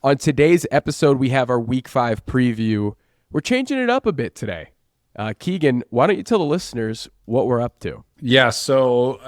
On today's episode, we have our Week 5 preview. We're changing it up a bit today. Keegan, why don't you tell the listeners what we're up to? Yeah, so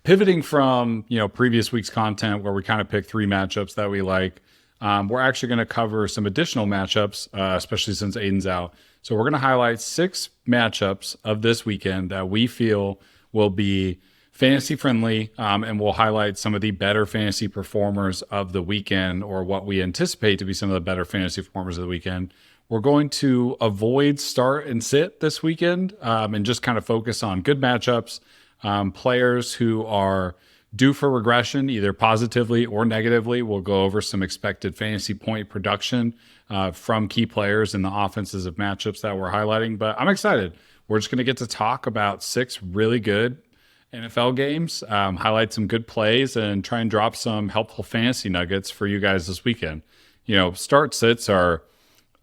pivoting from previous week's content where we kind of pick 3 matchups that we like, we're actually going to cover some additional matchups, especially since Aiden's out. So we're going to highlight 6 matchups of this weekend that we feel will be fantasy friendly, and we'll highlight some of the better fantasy performers of the weekend, or what we anticipate to be some of the better fantasy performers of the weekend. We're going to avoid start and sit this weekend, and just kind of focus on good matchups, players who are due for regression, either positively or negatively. We'll go over some expected fantasy point production from key players in the offenses of matchups that we're highlighting. But I'm excited. We're just going to get to talk about 6 really good NFL games, highlight some good plays, and try and drop some helpful fantasy nuggets for you guys this weekend. Start sits are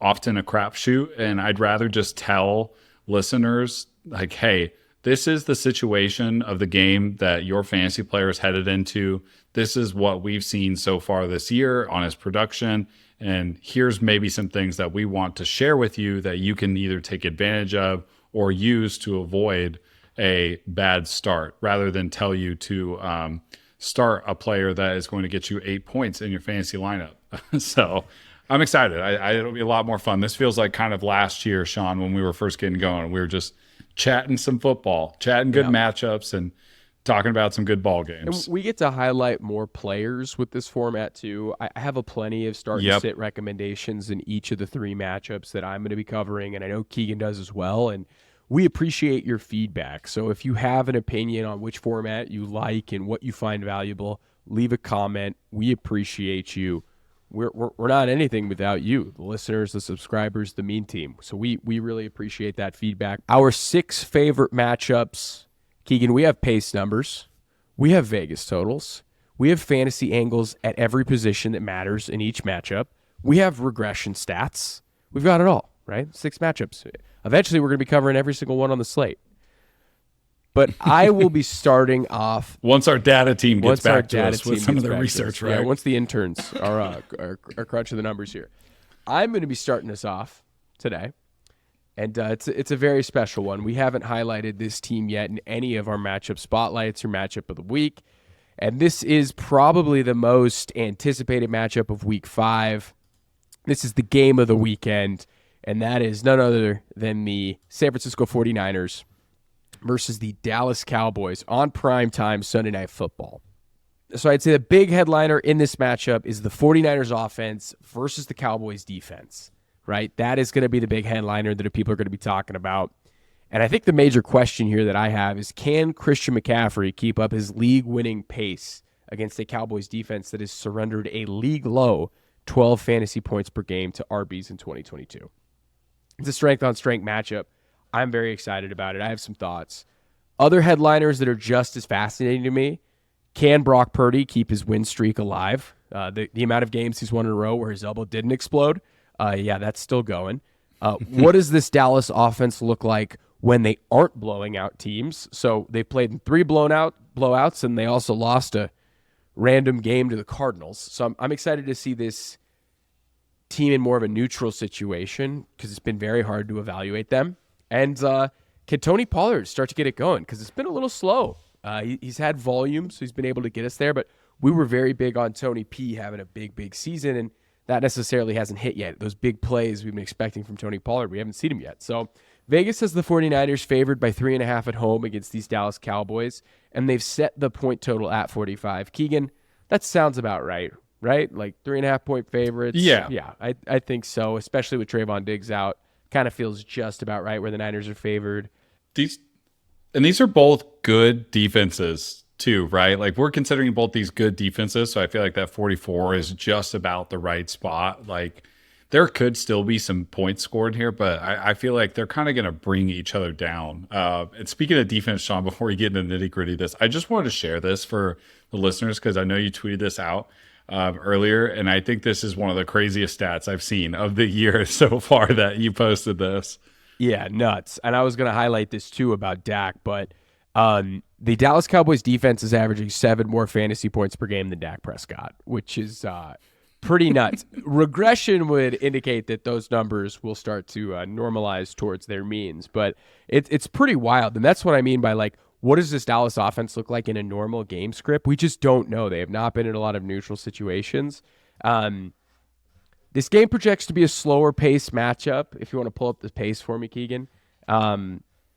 often a crapshoot, and I'd rather just tell listeners, like, hey, this is the situation of the game that your fantasy player is headed into. This is what we've seen so far this year on his production, and here's maybe some things that we want to share with you that you can either take advantage of or use to avoid a bad start, rather than tell you to start a player that is going to get you 8 points in your fantasy lineup. So I'm excited. It'll be a lot more fun. This feels like kind of last year, Shaun, when we were first getting going. We were just chatting some football, chatting good matchups, and talking about some good ball games. And we get to highlight more players with this format too. I have a plenty of start and sit recommendations in each of the 3 matchups that I'm going to be covering, and I know Keegan does as well. And we appreciate your feedback. So if you have an opinion on which format you like and what you find valuable, leave a comment. We appreciate you. We're not anything without you, the listeners, the subscribers, the meme team. So we really appreciate that feedback. Our 6 favorite matchups, Keegan, we have pace numbers. We have Vegas totals. We have fantasy angles at every position that matters in each matchup. We have regression stats. We've got it all, right? 6 matchups. Eventually, we're going to be covering every single one on the slate. But I will be starting off once our data team gets back to us with some of the research, right? Yeah, once the interns are crunching the numbers here. I'm going to be starting us off today, and it's a very special one. We haven't highlighted this team yet in any of our matchup spotlights or matchup of the week, and this is probably the most anticipated matchup of Week 5. This is the game of the weekend, and that is none other than the San Francisco 49ers versus the Dallas Cowboys on primetime Sunday Night Football. So I'd say the big headliner in this matchup is the 49ers offense versus the Cowboys defense, right? That is going to be the big headliner that people are going to be talking about. And I think the major question here that I have is, can Christian McCaffrey keep up his league-winning pace against a Cowboys defense that has surrendered a league-low 12 fantasy points per game to RBs in 2022? It's a strength-on-strength matchup. I'm very excited about it. I have some thoughts. Other headliners that are just as fascinating to me: can Brock Purdy keep his win streak alive? The amount of games he's won in a row where his elbow didn't explode, that's still going. What does this Dallas offense look like when they aren't blowing out teams? So they played in 3 blowouts, and they also lost a random game to the Cardinals. So I'm excited to see this team in more of a neutral situation, because it's been very hard to evaluate them. And can Tony Pollard start to get it going? Because it's been a little slow. He's had volume, so he's been able to get us there. But we were very big on Tony P having a big season, and that necessarily hasn't hit yet. Those big plays we've been expecting from Tony Pollard, we haven't seen him yet. So Vegas has the 49ers favored by 3.5 at home against these Dallas Cowboys, and they've set the point total at 45. Keegan, that sounds about right? Like 3.5-point favorites? Yeah, I think so, especially with Trayvon Diggs out. Kind of feels just about right where the Niners are favored. These are both good defenses too, right? Like, we're considering both these good defenses, so I feel like that 44 is just about the right spot. Like, there could still be some points scored here, but I feel like they're kind of going to bring each other down. And speaking of defense, Shaun, before we get into the nitty-gritty of this, I just wanted to share this for the listeners, because I know you tweeted this out earlier, and I think this is one of the craziest stats I've seen of the year so far that you posted this. Yeah, nuts. And I was going to highlight this too about Dak, but the Dallas Cowboys defense is averaging 7 more fantasy points per game than Dak Prescott, which is pretty nuts. Regression would indicate that those numbers will start to normalize towards their means, but it's pretty wild. And that's what I mean by like, what does this Dallas offense look like in a normal game script? We just don't know. They have not been in a lot of neutral situations. This game projects to be a slower pace matchup. If you want to pull up the pace for me, Keegan.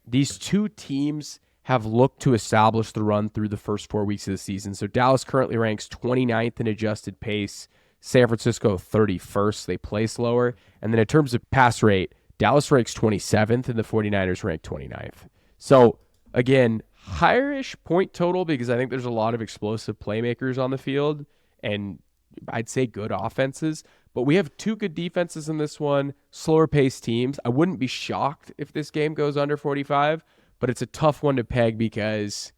These two teams have looked to establish the run through the first 4 weeks of the season. So Dallas currently ranks 29th in adjusted pace. San Francisco 31st. They play slower. And then in terms of pass rate, Dallas ranks 27th and the 49ers rank 29th. So again, higher-ish point total because I think there's a lot of explosive playmakers on the field and I'd say good offenses. But we have two good defenses in this one, slower paced teams. I wouldn't be shocked if this game goes under 45, but it's a tough one to peg because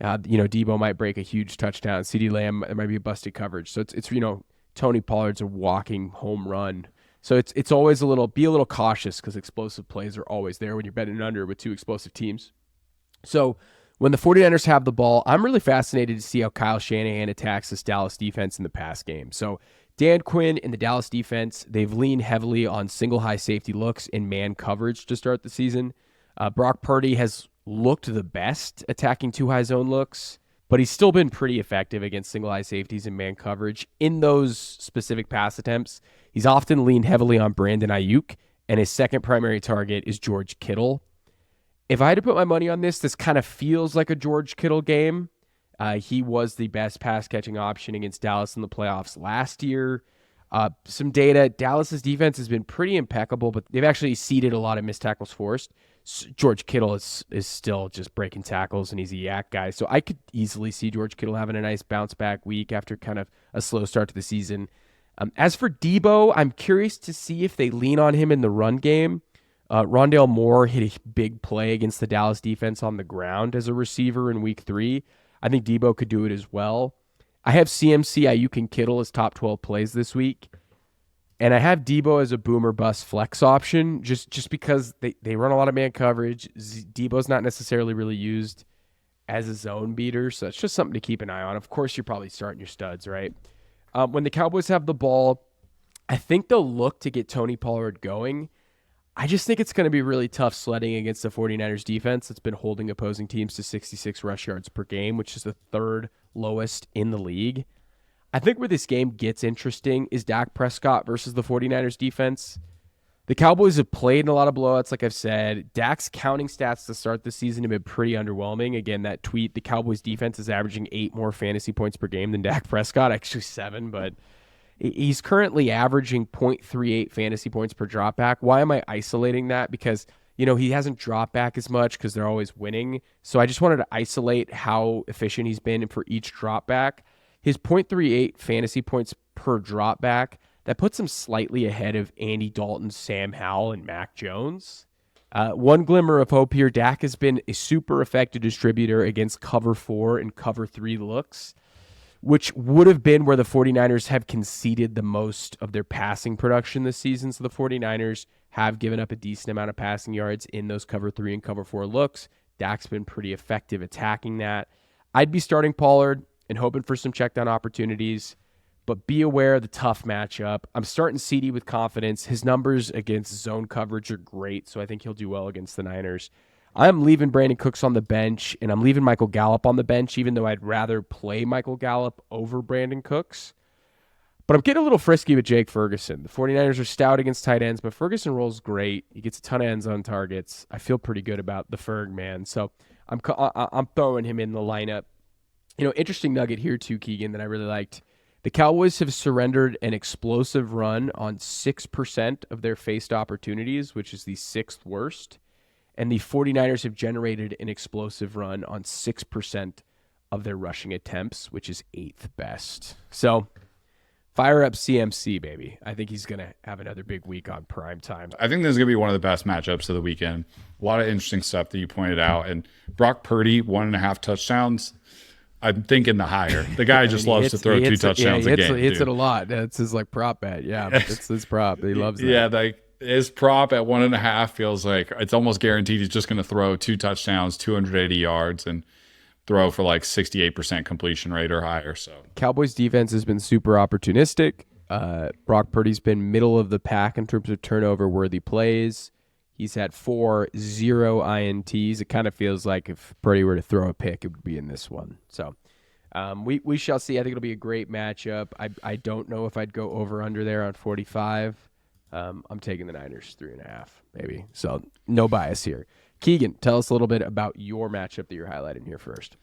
Debo might break a huge touchdown. CeeDee Lamb, it might be a busted coverage. So it's Tony Pollard's a walking home run. So it's always be a little cautious because explosive plays are always there when you're betting under with two explosive teams. So when the 49ers have the ball, I'm really fascinated to see how Kyle Shanahan attacks this Dallas defense in the pass game. So Dan Quinn and the Dallas defense, they've leaned heavily on single high safety looks and man coverage to start the season. Brock Purdy has looked the best attacking two high zone looks, but he's still been pretty effective against single high safeties and man coverage. In those specific pass attempts, he's often leaned heavily on Brandon Ayuk, and his second primary target is George Kittle. If I had to put my money on this kind of feels like a George Kittle game. He was the best pass-catching option against Dallas in the playoffs last year. Some data, Dallas's defense has been pretty impeccable, but they've actually ceded a lot of missed tackles forced. George Kittle is still just breaking tackles, and he's a yak guy. So I could easily see George Kittle having a nice bounce-back week after kind of a slow start to the season. As for Debo, I'm curious to see if they lean on him in the run game. Rondale Moore hit a big play against the Dallas defense on the ground as a receiver in week 3. I think Debo could do it as well. I have CMC, Ayuk, and Kittle as top 12 plays this week. And I have Debo as a boomer bust flex option just because they run a lot of man coverage. Debo's not necessarily really used as a zone beater, so it's just something to keep an eye on. Of course, you're probably starting your studs, right? When the Cowboys have the ball, I think they'll look to get Tony Pollard going. I just think it's going to be really tough sledding against the 49ers defense that's been holding opposing teams to 66 rush yards per game, which is the third lowest in the league. I think where this game gets interesting is Dak Prescott versus the 49ers defense. The Cowboys have played in a lot of blowouts, like I've said. Dak's counting stats to start the season have been pretty underwhelming. Again, that tweet, the Cowboys defense is averaging 8 more fantasy points per game than Dak Prescott, actually 7, but he's currently averaging 0.38 fantasy points per dropback. Why am I isolating that? Because, he hasn't dropped back as much because they're always winning. So I just wanted to isolate how efficient he's been for each dropback. His 0.38 fantasy points per dropback, that puts him slightly ahead of Andy Dalton, Sam Howell, and Mac Jones. One glimmer of hope here, Dak has been a super effective distributor against cover 4 and cover 3 looks, which would have been where the 49ers have conceded the most of their passing production this season. So the 49ers have given up a decent amount of passing yards in those cover 3 and cover 4 looks. Dak's been pretty effective attacking that. I'd be starting Pollard and hoping for some check down opportunities, but be aware of the tough matchup. I'm starting CD with confidence. His numbers against zone coverage are great, so I think he'll do well against the Niners. I'm leaving Brandon Cooks on the bench, and I'm leaving Michael Gallup on the bench, even though I'd rather play Michael Gallup over Brandon Cooks. But I'm getting a little frisky with Jake Ferguson. The 49ers are stout against tight ends, but Ferguson rolls great. He gets a ton of end zone targets. I feel pretty good about the Ferg, man. So I'm throwing him in the lineup. Interesting nugget here too, Keegan, that I really liked. The Cowboys have surrendered an explosive run on 6% of their faced opportunities, which is the 6th worst. And the 49ers have generated an explosive run on 6% of their rushing attempts, which is 8th best. So fire up CMC, baby. I think he's going to have another big week on prime time. I think this is going to be one of the best matchups of the weekend. A lot of interesting stuff that you pointed out. And Brock Purdy, 1.5 touchdowns. I'm thinking the higher. The guy just loves to throw 2 touchdowns a game. He hits it a lot. That's his prop bet. Yeah, it's his prop. He loves that. Yeah, his prop at 1.5 feels like it's almost guaranteed he's just going to throw 2 touchdowns, 280 yards, and throw for 68% completion rate or higher. So Cowboys defense has been super opportunistic. Brock Purdy's been middle of the pack in terms of turnover-worthy plays. He's had 4 0 INTs. It kind of feels like if Purdy were to throw a pick, it would be in this one. So we shall see. I think it'll be a great matchup. I don't know if I'd go over-under there on 45. I'm taking the Niners 3.5, maybe. So no bias here. Keegan, tell us a little bit about your matchup that you're highlighting here first.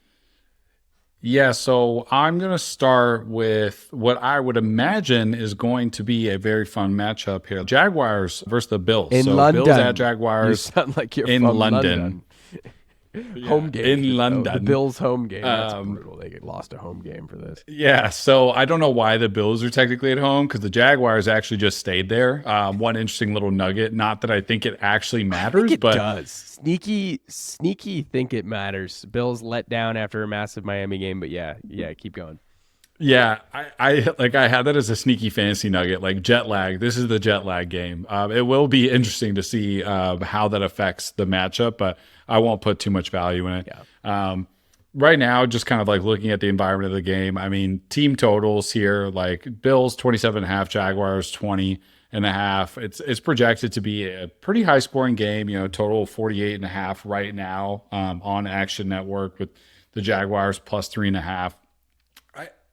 Yeah, so I'm going to start with what I would imagine is going to be a very fun matchup here. Jaguars versus the Bills. In so London. Bills at Jaguars. You sound like you're in from London. Home game. In London. The Bills home game. That's brutal. They lost a home game for this. Yeah, so I don't know why the Bills are technically at home because the Jaguars actually just stayed there. One interesting little nugget. Not that I think it actually matters, it but does. Sneaky think it matters. Bills let down after a massive Miami game, but yeah, keep going. Yeah, I had that as a sneaky fantasy nugget, like jet lag. This is the jet lag game. It will be interesting to see how that affects the matchup, but I won't put too much value in it. Yeah. Right now, just kind of like looking at the environment of the game. I mean, team totals here, like Bills 27.5, Jaguars 20.5. It's projected to be a pretty high scoring game. Total 48.5 right now on Action Network with the Jaguars plus 3.5.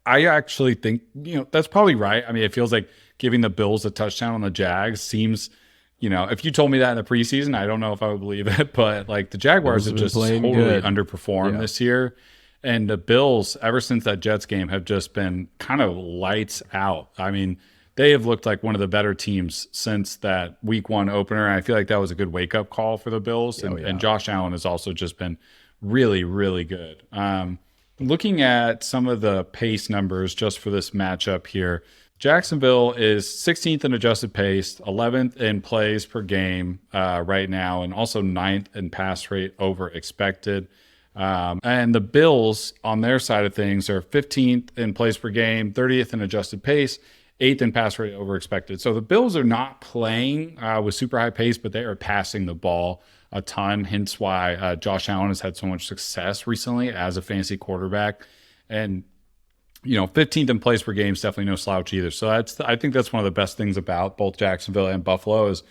I actually think, that's probably right. I mean, it feels like giving the Bills a touchdown on the Jags seems, if you told me that in the preseason, I don't know if I would believe it, but like the Jaguars have just totally underperformed this year. And the Bills, ever since that Jets game, have just been kind of lights out. I mean, they have looked like one of the better teams since that week 1 opener. And I feel like that was a good wake up call for the Bills. And Josh Allen has also just been really, really good. Looking at some of the pace numbers just for this matchup here, Jacksonville is 16th in adjusted pace, 11th in plays per game right now, and also 9th in pass rate over expected. And the Bills, on their side of things, are 15th in plays per game, 30th in adjusted pace, 8th in pass rate over expected. So the Bills are not playing with super high pace, but they are passing the ball a ton, hence why Josh Allen has had so much success recently as a fantasy quarterback. And 15th in plays per game is definitely no slouch either. So I think that's one of the best things about both Jacksonville and Buffalo is,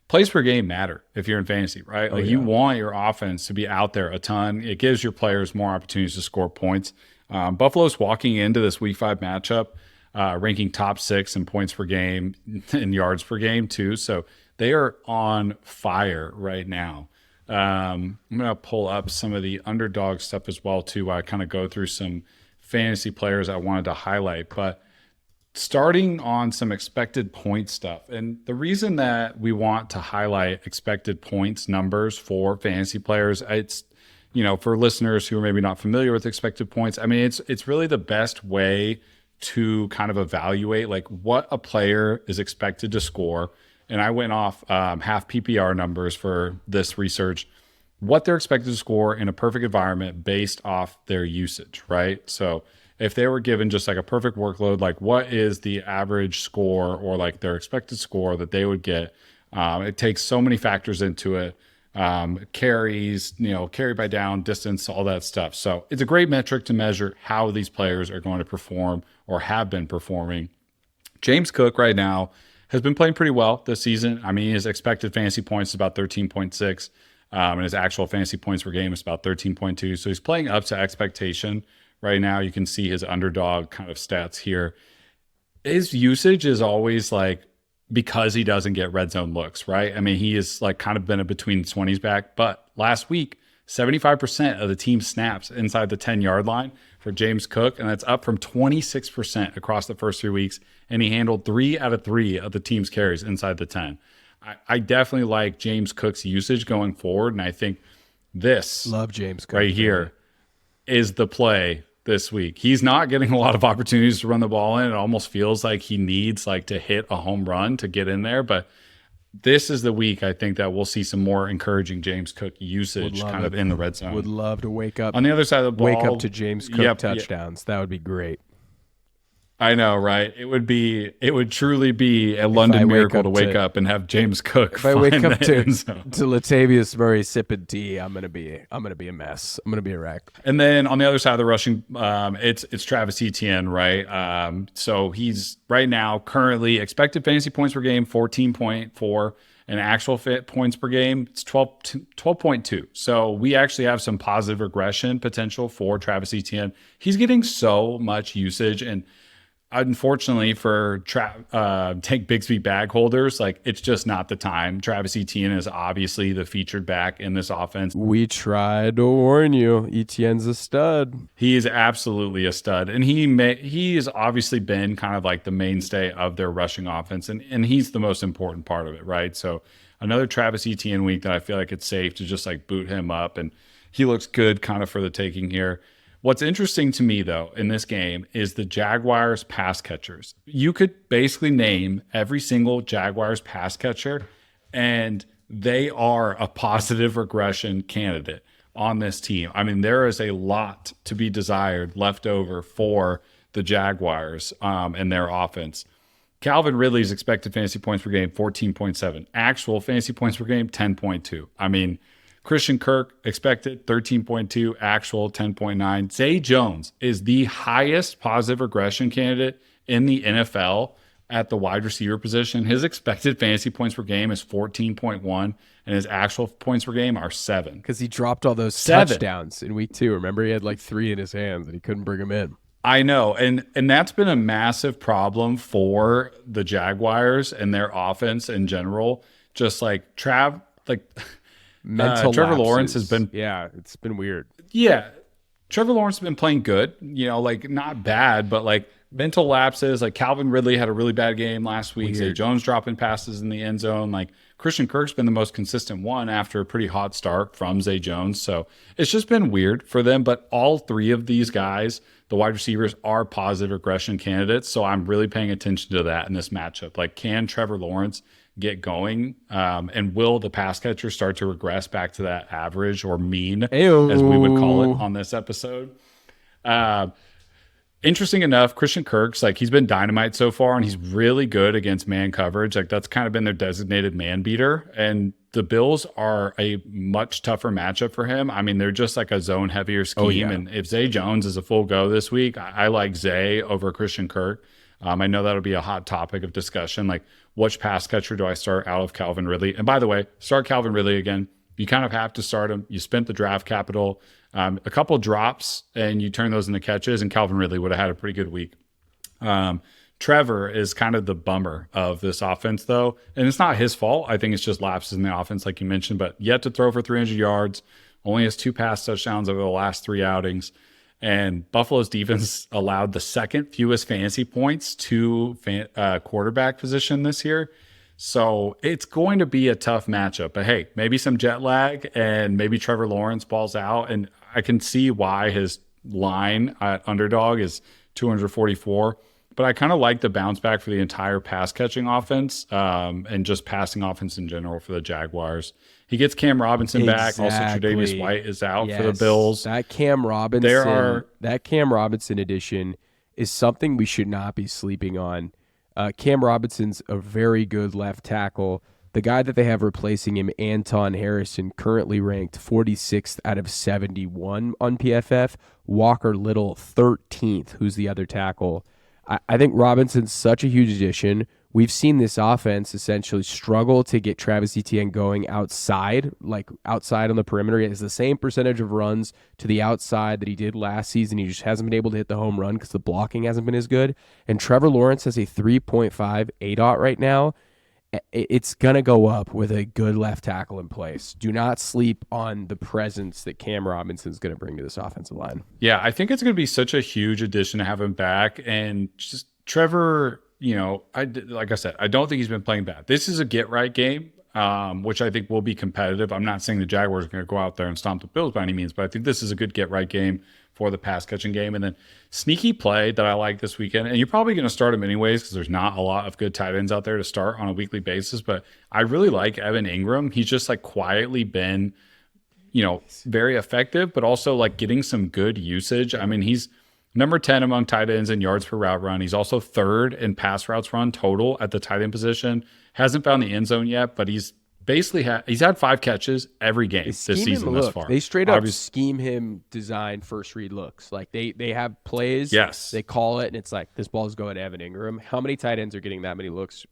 plays per game matter if you're in fantasy, right? You want your offense to be out there a ton. It gives your players more opportunities to score points. Buffalo's walking into this week 5 matchup, ranking top 6 in points per game and yards per game too. So they are on fire right now. I'm going to pull up some of the underdog stuff as well too, while I kind of go through some fantasy players I wanted to highlight. But starting on some expected point stuff. And the reason that we want to highlight expected points numbers for fantasy players, it's, for listeners who are maybe not familiar with expected points, I mean, it's really the best way to kind of evaluate like what a player is expected to score. And I went off half PPR numbers for this research, what they're expected to score in a perfect environment based off their usage, right? So if they were given just like a perfect workload, like what is the average score or like their expected score that they would get? It takes so many factors into it. Carries, carry by down, distance, all that stuff. So it's a great metric to measure how these players are going to perform or have been performing. James Cook right now has been playing pretty well this season. I mean, his expected fantasy points is about 13.6, and his actual fantasy points per game is about 13.2. So he's playing up to expectation right now. You can see his underdog kind of stats here. His usage is always like, because he doesn't get red zone looks, right? I mean, he is like kind of been a between the 20s back, but last week, 75% of the team snaps inside the 10-yard line for James Cook, and that's up from 26% across the first 3 weeks, and he handled 3 out of 3 of the team's carries inside the 10. I definitely like James Cook's usage going forward, and I think this love James Cook right here is the play this week. He's not getting a lot of opportunities to run the ball in. It almost feels like he needs like to hit a home run to get in there, but this is the week I think that we'll see some more encouraging James Cook usage kind of in the red zone. Would love to wake up on the other side of the ball. Wake up to James Cook touchdowns. That would be great. I know, right? It would truly be a London miracle to wake up and have James Cook If I wake up to end zone. Latavius Murray sipping tea, I'm gonna be a mess. I'm gonna be a wreck. And then on the other side of the rushing, it's Travis Etienne, right? So he's right now currently expected fantasy points per game 14.4, and actual fit points per game it's 12.2. So we actually have some positive regression potential for Travis Etienne. He's getting so much usage, and unfortunately for Tank Bigsby bag holders, like it's just not the time. Travis Etienne is obviously the featured back in this offense. We tried to warn you. Etienne's a stud. He is absolutely a stud, and he has obviously been kind of like the mainstay of their rushing offense, and he's the most important part of it, right? So another Travis Etienne week that I feel like it's safe to just like boot him up, and he looks good kind of for the taking here. What's interesting to me, though, in this game is the Jaguars pass catchers. You could basically name every single Jaguars pass catcher, and they are a positive regression candidate on this team. I mean, there is a lot to be desired left over for the Jaguars and their offense. Calvin Ridley's expected fantasy points per game, 14.7. Actual fantasy points per game, 10.2. I mean, Christian Kirk expected 13.2, actual 10.9. Zay Jones is the highest positive regression candidate in the NFL at the wide receiver position. His expected fantasy points per game is 14.1, and his actual points per game are 7. Because he dropped all those touchdowns in week 2. Remember, he had like 3 in his hands and he couldn't bring them in. I know, and that's been a massive problem for the Jaguars and their offense in general. Just like Trevor Lawrence has been, it's been weird. Yeah, Trevor Lawrence has been playing good, like not bad, but like mental lapses. Like Calvin Ridley had a really bad game last week. Zay Jones dropping passes in the end zone. Like Christian Kirk's been the most consistent one after a pretty hot start from Zay Jones. So it's just been weird for them. But all 3 of these guys, the wide receivers, are positive regression candidates. So I'm really paying attention to that in this matchup. Like, can Trevor Lawrence get going? And will the pass catcher start to regress back to that average or mean, as we would call it on this episode? Interesting enough, Christian Kirk's like, he's been dynamite so far, and he's really good against man coverage. Like, that's kind of been their designated man beater. And the Bills are a much tougher matchup for him. I mean, they're just like a zone heavier scheme. And if Zay Jones is a full go this week, I like Zay over Christian Kirk. I know that'll be a hot topic of discussion. Like, which pass catcher do I start out of Calvin Ridley? And by the way, start Calvin Ridley again. You kind of have to start him. You spent the draft capital, a couple drops, and you turn those into catches, and Calvin Ridley would have had a pretty good week. Trevor is kind of the bummer of this offense, though, and it's not his fault. I think it's just lapses in the offense, like you mentioned, but yet to throw for 300 yards, only has 2 pass touchdowns over the last 3 outings. And Buffalo's defense allowed the second fewest fantasy points to quarterback position this year. So it's going to be a tough matchup. But hey, maybe some jet lag, and maybe Trevor Lawrence balls out. And I can see why his line at underdog is 244. But I kind of like the bounce back for the entire pass catching offense and just passing offense in general for the Jaguars. He gets Cam Robinson back. Also, Tre'Davious White is out for the Bills. That Cam Robinson addition is something we should not be sleeping on. Cam Robinson's a very good left tackle. The guy that they have replacing him, Anton Harrison, currently ranked 46th out of 71 on PFF. Walker Little, 13th, who's the other tackle. I think Robinson's such a huge addition. We've seen this offense essentially struggle to get Travis Etienne going outside on the perimeter. He has the same percentage of runs to the outside that he did last season. He just hasn't been able to hit the home run because the blocking hasn't been as good. And Trevor Lawrence has a 3.5 ADOT right now. It's going to go up with a good left tackle in place. Do not sleep on the presence that Cam Robinson's going to bring to this offensive line. Yeah, I think it's going to be such a huge addition to have him back. And just Trevor, like I said, I don't think he's been playing bad. This is a get-right game, which I think will be competitive. I'm not saying the Jaguars are going to go out there and stomp the Bills by any means, but I think this is a good get-right game for the pass-catching game. And then sneaky play that I like this weekend, and you're probably going to start him anyways because there's not a lot of good tight ends out there to start on a weekly basis, but I really like Evan Ingram. He's just like quietly been, very effective, but also like getting some good usage. I mean, he's number 10 among tight ends in yards per route run. He's also third in pass routes run total at the tight end position. Hasn't found the end zone yet, but he's basically he's had 5 catches every game this season thus far. They straight up scheme him design first read looks. Like they have plays. Yes. They call it, and it's like, this ball's going to Evan Ingram. How many tight ends are getting that many looks?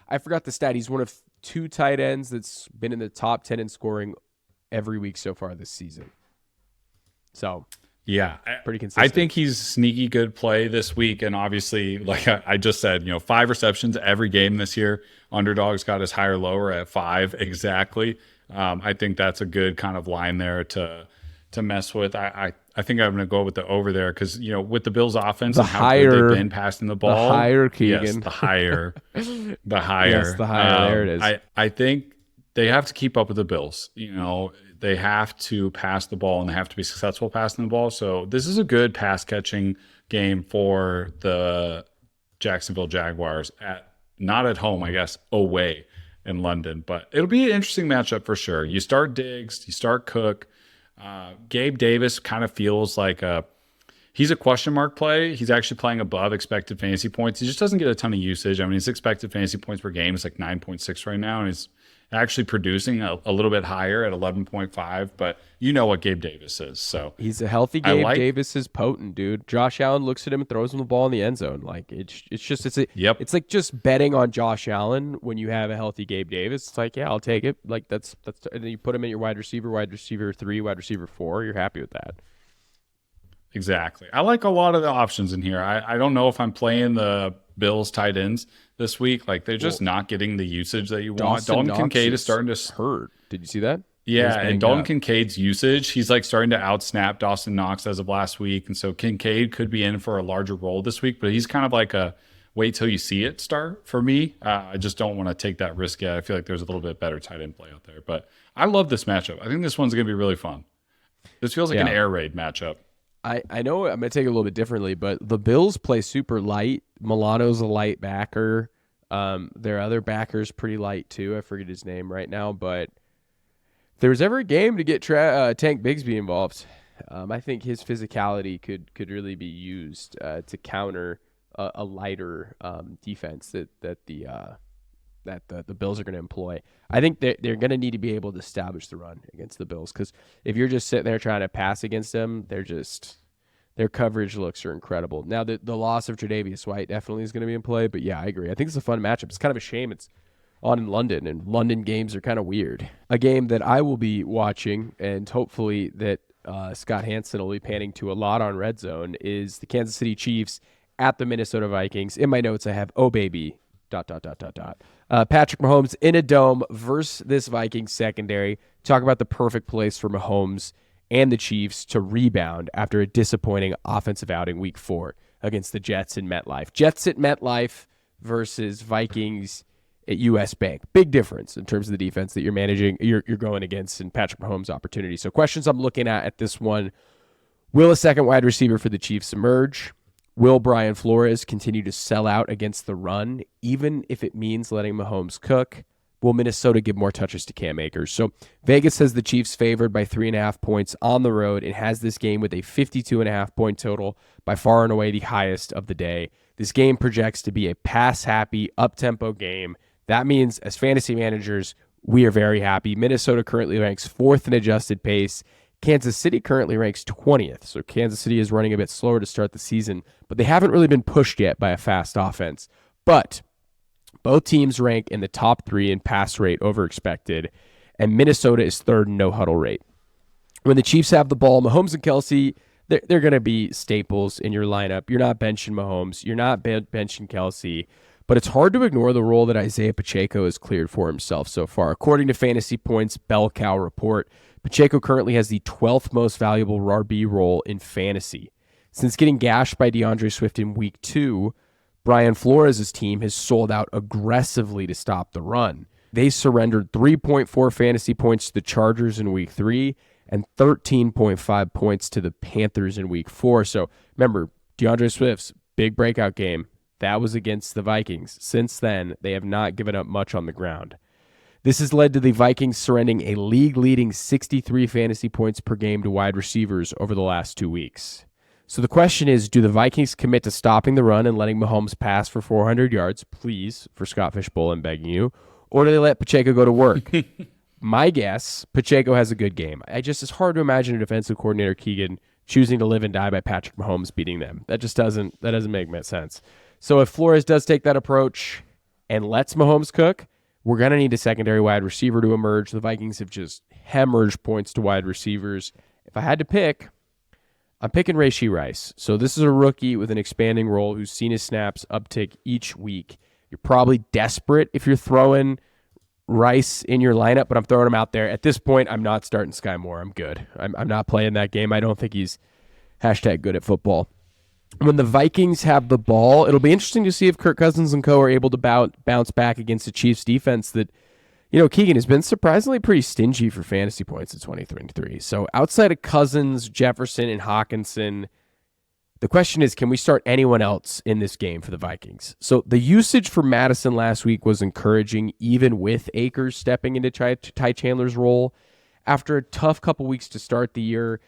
I forgot the stat. He's one of 2 tight ends that's been in the top 10 in scoring every week so far this season. So yeah, pretty consistent. I think he's sneaky good play this week. And obviously, like I just said, 5 receptions every game this year. Underdog's got his higher lower at 5 exactly. I think that's a good kind of line there to mess with. I think I'm going to go with the over there because, with the Bills' offense and how good they've been passing the ball. The higher, Keegan. Yes, the higher. The higher. Yes, the higher. There it is. I think they have to keep up with the Bills. They have to pass the ball and they have to be successful passing the ball. So this is a good pass catching game for the Jacksonville Jaguars not at home, I guess, away in London. But it'll be an interesting matchup for sure. You start Diggs, you start Cook. Gabe Davis kind of feels like he's a question mark play. He's actually playing above expected fantasy points. He just doesn't get a ton of usage. I mean, his expected fantasy points per game is like 9.6 right now, and he's actually producing a little bit higher at 11.5, but you know what Gabe Davis is. So he's a healthy Gabe Davis is potent, dude. Josh Allen looks at him and throws him the ball in the end zone. Like it's like just betting on Josh Allen when you have a healthy Gabe Davis. It's like, yeah, I'll take it. Like that's and then you put him in your wide receiver 3, wide receiver 4. You're happy with that. Exactly. I like a lot of the options in here. I don't know if I'm playing the Bills tight ends this week. Like they're just not getting the usage that you want. Dalton Kincaid is starting to hurt. Did you see that? Yeah, and Dalton Kincaid's usage, he's like starting to outsnap Dawson Knox as of last week. And so Kincaid could be in for a larger role this week, but he's kind of like a wait till you see it start for me. I just don't want to take that risk yet. I feel like there's a little bit better tight end play out there. But I love this matchup. I think this one's going to be really fun. This feels like an air raid matchup. I know I'm going to take it a little bit differently, but the Bills play super light. Milano's a light backer. Their other backer's pretty light too. I forget his name right now, but if there was ever a game to get Tank Bigsby involved, I think his physicality could really be used to counter a lighter defense that the Bills are going to employ. I think they're going to need to be able to establish the run against the Bills because if you're just sitting there trying to pass against them, their coverage looks are incredible. Now, the loss of Tre'Davious White definitely is going to be in play, but yeah, I agree. I think it's a fun matchup. It's kind of a shame it's on in London, and London games are kind of weird. A game that I will be watching, and hopefully that Scott Hansen will be panning to a lot on Red Zone, is the Kansas City Chiefs at the Minnesota Vikings. In my notes, I have, oh, baby, ... Patrick Mahomes in a dome versus this Vikings secondary. Talk about the perfect place for Mahomes and the Chiefs to rebound after a disappointing offensive outing week 4 against the Jets in MetLife. Jets at MetLife versus Vikings at US Bank. Big difference in terms of the defense that you're managing, you're going against, and Patrick Mahomes' opportunity. So questions I'm looking at this one: will a second wide receiver for the Chiefs emerge? Will Brian Flores continue to sell out against the run, even if it means letting Mahomes cook? Will Minnesota give more touches to Cam Akers? So Vegas has the Chiefs favored by 3.5 points on the road and has this game with a 52.5 point total, by far and away the highest of the day. This game projects to be a pass-happy, up-tempo game. That means as fantasy managers, we are very happy. Minnesota currently ranks 4th in adjusted pace. Kansas City currently ranks 20th, so Kansas City is running a bit slower to start the season, but they haven't really been pushed yet by a fast offense. But both teams rank in the top 3 in pass rate over expected, and Minnesota is 3rd in no-huddle rate. When the Chiefs have the ball, Mahomes and Kelsey, they're going to be staples in your lineup. You're not benching Mahomes. You're not benching Kelsey. But it's hard to ignore the role that Isaiah Pacheco has cleared for himself so far. According to Fantasy Points' Bell Cow report, Pacheco currently has the 12th most valuable RB role in fantasy. Since getting gashed by DeAndre Swift in week 2, Brian Flores' team has sold out aggressively to stop the run. They surrendered 3.4 fantasy points to the Chargers in week 3 and 13.5 points to the Panthers in week 4. So remember, DeAndre Swift's big breakout game, that was against the Vikings. Since then, they have not given up much on the ground. This has led to the Vikings surrendering a league-leading 63 fantasy points per game to wide receivers over the last 2 weeks. So the question is, do the Vikings commit to stopping the run and letting Mahomes pass for 400 yards, please, for Scott Fishbowl, I'm begging you, or do they let Pacheco go to work? My guess, Pacheco has a good game. It's hard to imagine a defensive coordinator, Keegan, choosing to live and die by Patrick Mahomes beating them. That doesn't make much sense. So if Flores does take that approach and lets Mahomes cook, we're going to need a secondary wide receiver to emerge. The Vikings have just hemorrhaged points to wide receivers. If I had to pick, I'm picking Rashee Rice. So this is a rookie with an expanding role who's seen his snaps uptick each week. You're probably desperate if you're throwing Rice in your lineup, but I'm throwing him out there. At this point, I'm not starting Sky Moore. I'm good. I'm not playing that game. I don't think he's #good at football. When the Vikings have the ball, it'll be interesting to see if Kirk Cousins and co are able to bounce back against the Chiefs defense that, Keegan has been surprisingly pretty stingy for fantasy points in 2023. So outside of Cousins, Jefferson, and Hawkinson, the question is, can we start anyone else in this game for the Vikings? So the usage for Madison last week was encouraging, even with Akers stepping into Ty Chandler's role. After a tough couple weeks to start the year,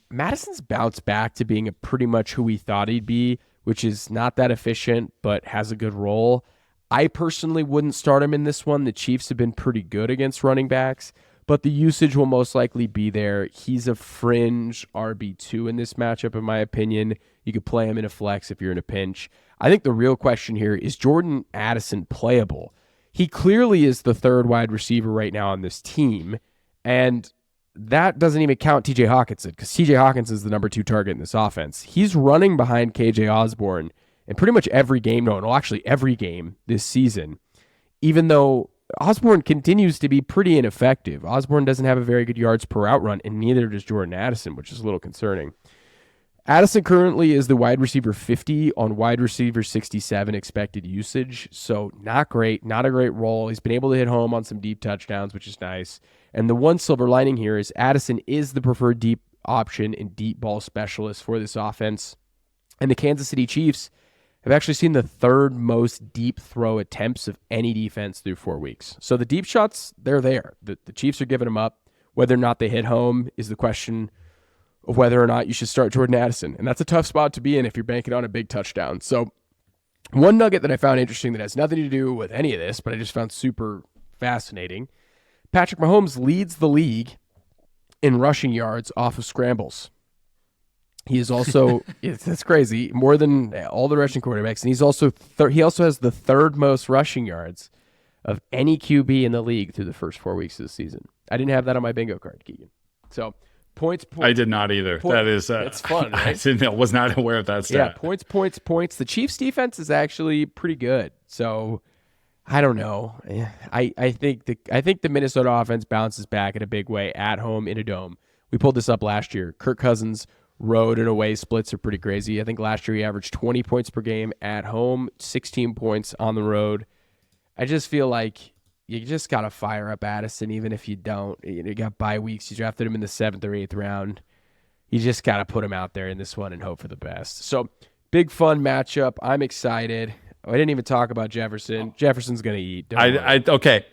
Madison's bounced back to being pretty much who we thought he'd be, which is not that efficient, but has a good role. I personally wouldn't start him in this one. The Chiefs have been pretty good against running backs, but the usage will most likely be there. He's a fringe RB2 in this matchup, in my opinion. You could play him in a flex if you're in a pinch. I think the real question here is Jordan Addison playable? He clearly is the third wide receiver right now on this team, and that doesn't even count TJ Hawkinson, because TJ Hawkinson is the number 2 target in this offense. He's running behind KJ Osborne in pretty much every game, actually every game this season, even though Osborne continues to be pretty ineffective. Osborne doesn't have a very good yards per route run, and neither does Jordan Addison, which is a little concerning. Addison currently is the wide receiver 50 on wide receiver 67 expected usage, so not great, not a great role. He's been able to hit home on some deep touchdowns, which is nice. And the one silver lining here is Addison is the preferred deep option and deep ball specialist for this offense. And the Kansas City Chiefs have actually seen the third most deep throw attempts of any defense through 4 weeks. So the deep shots, they're there. The Chiefs are giving them up. Whether or not they hit home is the question of whether or not you should start Jordan Addison. And that's a tough spot to be in if you're banking on a big touchdown. So one nugget that I found interesting that has nothing to do with any of this, but I just found super fascinating. Patrick Mahomes leads the league in rushing yards off of scrambles. He is also, that's crazy, more than all the rushing quarterbacks. And he's also he also has the third most rushing yards of any QB in the league through the first 4 weeks of the season. I didn't have that on my bingo card, Keegan. So points. I did not either. That is, it's fun, right? I was not aware of that stat. Yeah, points. The Chiefs' defense is actually pretty good. So I don't know. I think the Minnesota offense bounces back in a big way at home in a dome. We pulled this up last year. Kirk Cousins' road and away splits are pretty crazy. I think last year he averaged 20 points per game at home, 16 points on the road. I just feel like you just got to fire up Addison, even if you don't. You got bye weeks. You drafted him in the 7th or 8th round. You just got to put him out there in this one and hope for the best. So big fun matchup. I'm excited. I didn't even talk about Jefferson. Jefferson's going to eat. Okay.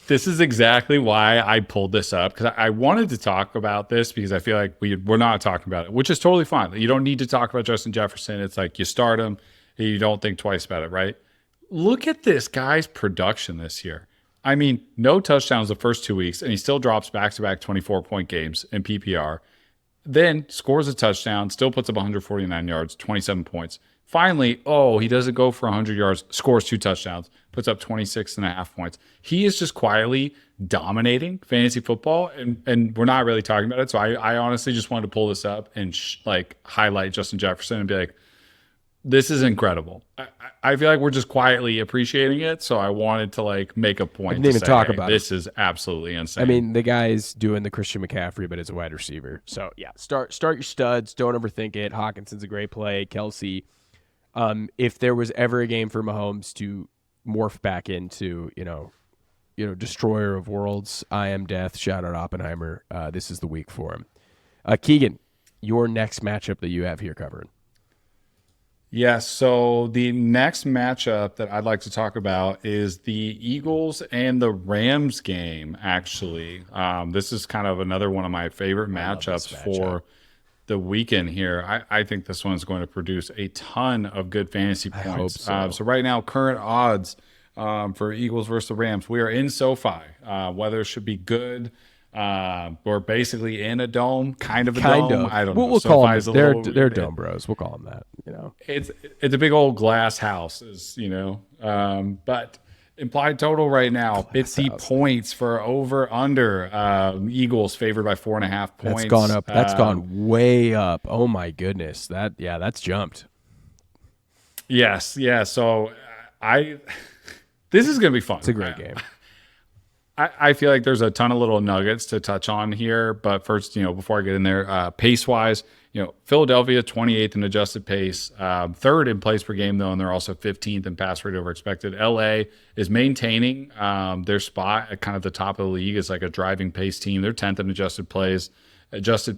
This is exactly why I pulled this up, because I wanted to talk about this because I feel like we're not talking about it, which is totally fine. You don't need to talk about Justin Jefferson. It's like you start him and you don't think twice about it, right? Look at this guy's production this year. I mean, no touchdowns the first 2 weeks, and he still drops back-to-back 24-point games in PPR. Then scores a touchdown, still puts up 149 yards, 27 points. Finally, he doesn't go for 100 yards, scores 2 touchdowns, puts up 26.5 points. He is just quietly dominating fantasy football, and we're not really talking about it. So I honestly just wanted to pull this up and highlight Justin Jefferson and be like, this is incredible. I feel like we're just quietly appreciating it, so I wanted to make a point. Didn't even talk about this is absolutely insane. I mean, the guy's doing the Christian McCaffrey, but as a wide receiver. So yeah, start your studs. Don't overthink it. Hawkinson's a great play. Kelsey. If there was ever a game for Mahomes to morph back into, destroyer of worlds, I am death, shout out Oppenheimer, this is the week for him. Keegan, your next matchup that you have here covered. Yes, so the next matchup that I'd like to talk about is the Eagles and the Rams game, actually. This is kind of another one of my favorite matchups for the weekend here, I think this one's going to produce a ton of good fantasy points. I hope so. So right now, current odds for Eagles versus the Rams, we are in SoFi. Weather should be good. We're basically in a dome, kind of a dome. I don't know. We'll call them. SoFi's a little, They're dome bros. We'll call them that. it's a big old glass house, but implied total right now, 50 points for over under. Eagles favored by 4.5 points. That's gone up. That's gone way up. Oh my goodness. That's jumped. Yes. Yeah. So this is going to be fun. It's a great game. I feel like there's a ton of little nuggets to touch on here, but first, before I get in there, pace wise, Philadelphia 28th in adjusted pace, third in plays per game though, and they're also 15th in pass rate over expected. LA is maintaining their spot at kind of the top of the league as like a driving pace team. They're 10th in adjusted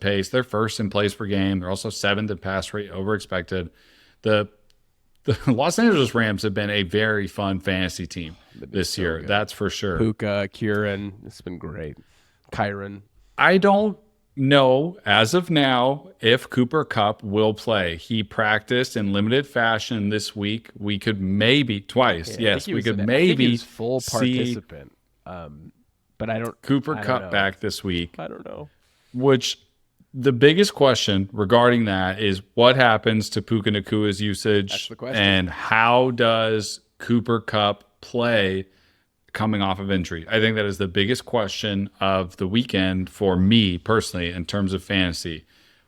pace. They're first in plays per game. They're also 7th in pass rate over expected. The Los Angeles Rams have been a very fun fantasy team this year. Good. That's for sure. Puka, Kieran, it's been great. Kyron. I don't know as of now if Cooper Kupp will play. He practiced in limited fashion this week. We could maybe twice. Yeah, yes, we could maybe he was full participant. But I don't. Cooper Kupp back this week. I don't know. Which the biggest question regarding that is what happens to Puka Nakua's usage. That's the question. And how does Cooper Kupp play coming off of injury? I think that is the biggest question of the weekend for me personally in terms of fantasy.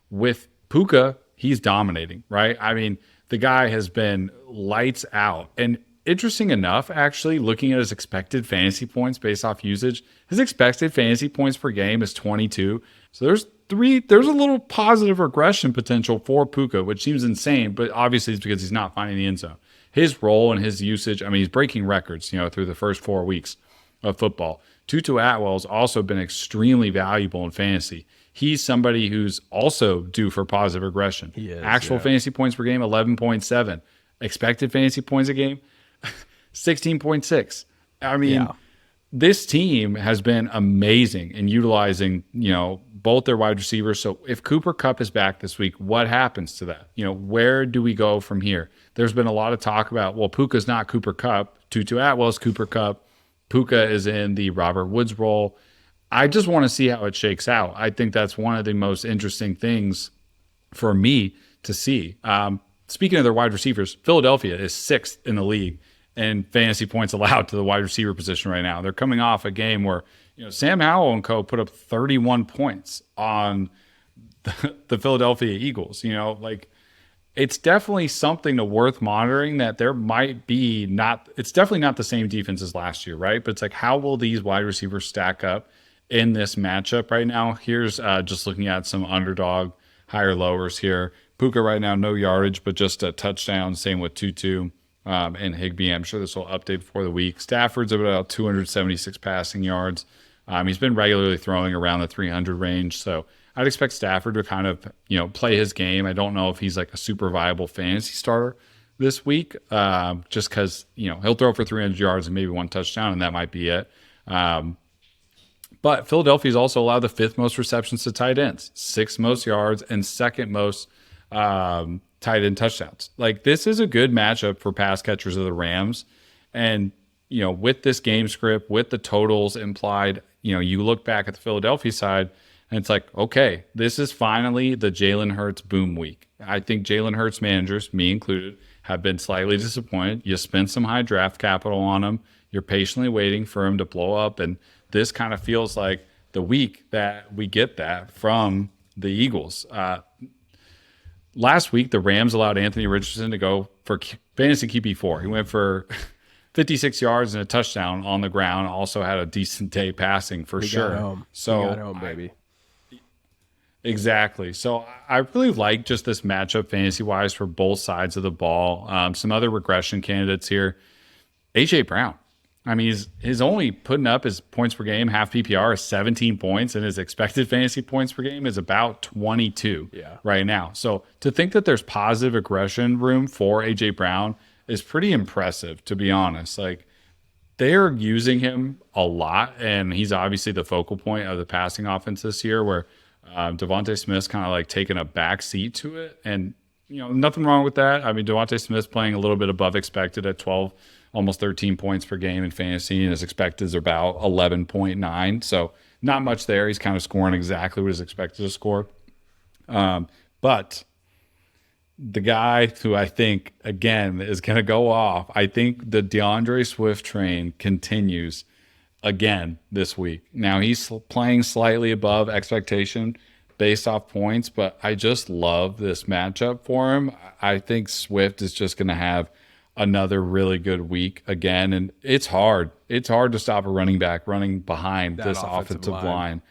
With Puka, he's dominating, right? I mean, the guy has been lights out. And interesting enough, actually, looking at his expected fantasy points based off usage, his expected fantasy points per game is 22. So there's a little positive regression potential for Puka, which seems insane, but obviously it's because he's not finding the end zone. His role and his usage, I mean, he's breaking records, through the first 4 weeks of football. Tutu Atwell's also been extremely valuable in fantasy. He's somebody who's also due for positive regression. He is, Actual fantasy points per game, 11.7. Expected fantasy points a game, 16.6. I mean, this team has been amazing in utilizing, both their wide receivers. So if Cooper Kupp is back this week, what happens to that? Where do we go from here? There's been a lot of talk about, well, Puka's not Cooper Kupp. Tutu Atwell's Cooper Kupp. Puka is in the Robert Woods role. I just want to see how it shakes out. I think that's one of the most interesting things for me to see. Speaking of their wide receivers, Philadelphia is 6th in the league in fantasy points allowed to the wide receiver position right now. They're coming off a game where Sam Howell and co. put up 31 points on the Philadelphia Eagles. It's definitely something to worth monitoring that there might be it's definitely not the same defense as last year, right? But it's like, how will these wide receivers stack up in this matchup right now? Here's just looking at some underdog higher lowers here. Puka right now, no yardage, but just a touchdown. Same with Tutu and Higbee. I'm sure this will update before the week. Stafford's about 276 passing yards. He's been regularly throwing around the 300 range. So I'd expect Stafford to kind of, play his game. I don't know if he's like a super viable fantasy starter this week, just because, he'll throw for 300 yards and maybe one touchdown, and that might be it. But Philadelphia's also allowed the 5th most receptions to tight ends, 6th most yards, and 2nd most tight end touchdowns. Like, this is a good matchup for pass catchers of the Rams. And, with this game script, with the totals implied, you look back at the Philadelphia side, and it's like, okay, this is finally the Jalen Hurts boom week. I think Jalen Hurts managers, me included, have been slightly disappointed. You spent some high draft capital on him. You're patiently waiting for him to blow up. And this kind of feels like the week that we get that from the Eagles. Last week, the Rams allowed Anthony Richardson to go for fantasy QB4. He went for 56 yards and a touchdown on the ground. Also had a decent day passing for sure. Got home. So he got home, baby. Exactly. So I really like just this matchup fantasy-wise for both sides of the ball. Some other regression candidates here. A.J. Brown. I mean, he's only putting up his points per game, half PPR, is 17 points, and his expected fantasy points per game is about 22 right now. So to think that there's positive regression room for A.J. Brown is pretty impressive, to be honest. Like, they're using him a lot, and he's obviously the focal point of the passing offense this year, where Devontae Smith's kind of like taking a back seat to it. And, nothing wrong with that. I mean, Devontae Smith's playing a little bit above expected at 12, almost 13 points per game in fantasy, and his expected is about 11.9. So not much there. He's kind of scoring exactly what he's expected to score. But the guy who I think, again, is going to go off, I think the DeAndre Swift train continues again this week. Now, he's playing slightly above expectation based off points, but I just love this matchup for him. I think Swift is just going to have another really good week again, and it's hard. It's hard to stop a running back running behind this offensive line.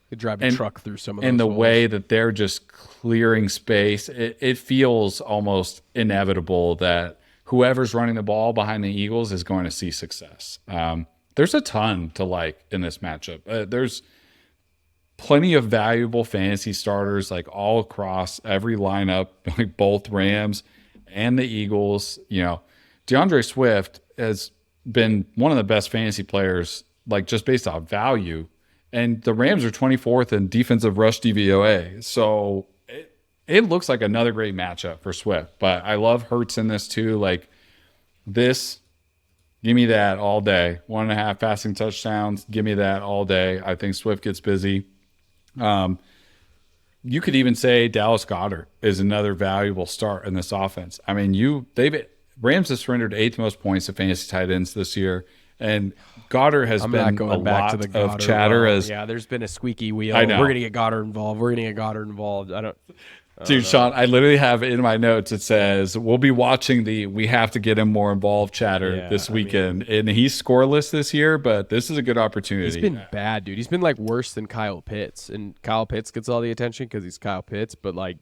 Could drive a truck through some of those and the holes. way that they're just clearing space, it feels almost inevitable that whoever's running the ball behind the Eagles is going to see success. There's a ton to like in this matchup. There's plenty of valuable fantasy starters like all across every lineup, like both Rams and the Eagles. DeAndre Swift has been one of the best fantasy players, like just based off value. And the Rams are 24th in defensive rush DVOA. So it looks like another great matchup for Swift. But I love Hurts in this too. Like this, give me that all day. 1.5 passing touchdowns, give me that all day. I think Swift gets busy. You could even say Dallas Goedert is another valuable start in this offense. I mean, Rams have surrendered 8th most points to fantasy tight ends this year. And Goddard has been a lot of chatter. There's been a squeaky wheel. I know. We're gonna get Goddard involved. Dude, Shaun, I literally have in my notes, it says, we'll be watching we have to get him more involved chatter this weekend. And he's scoreless this year, but this is a good opportunity. He's been bad, dude. He's been like worse than Kyle Pitts. And Kyle Pitts gets all the attention because he's Kyle Pitts. But like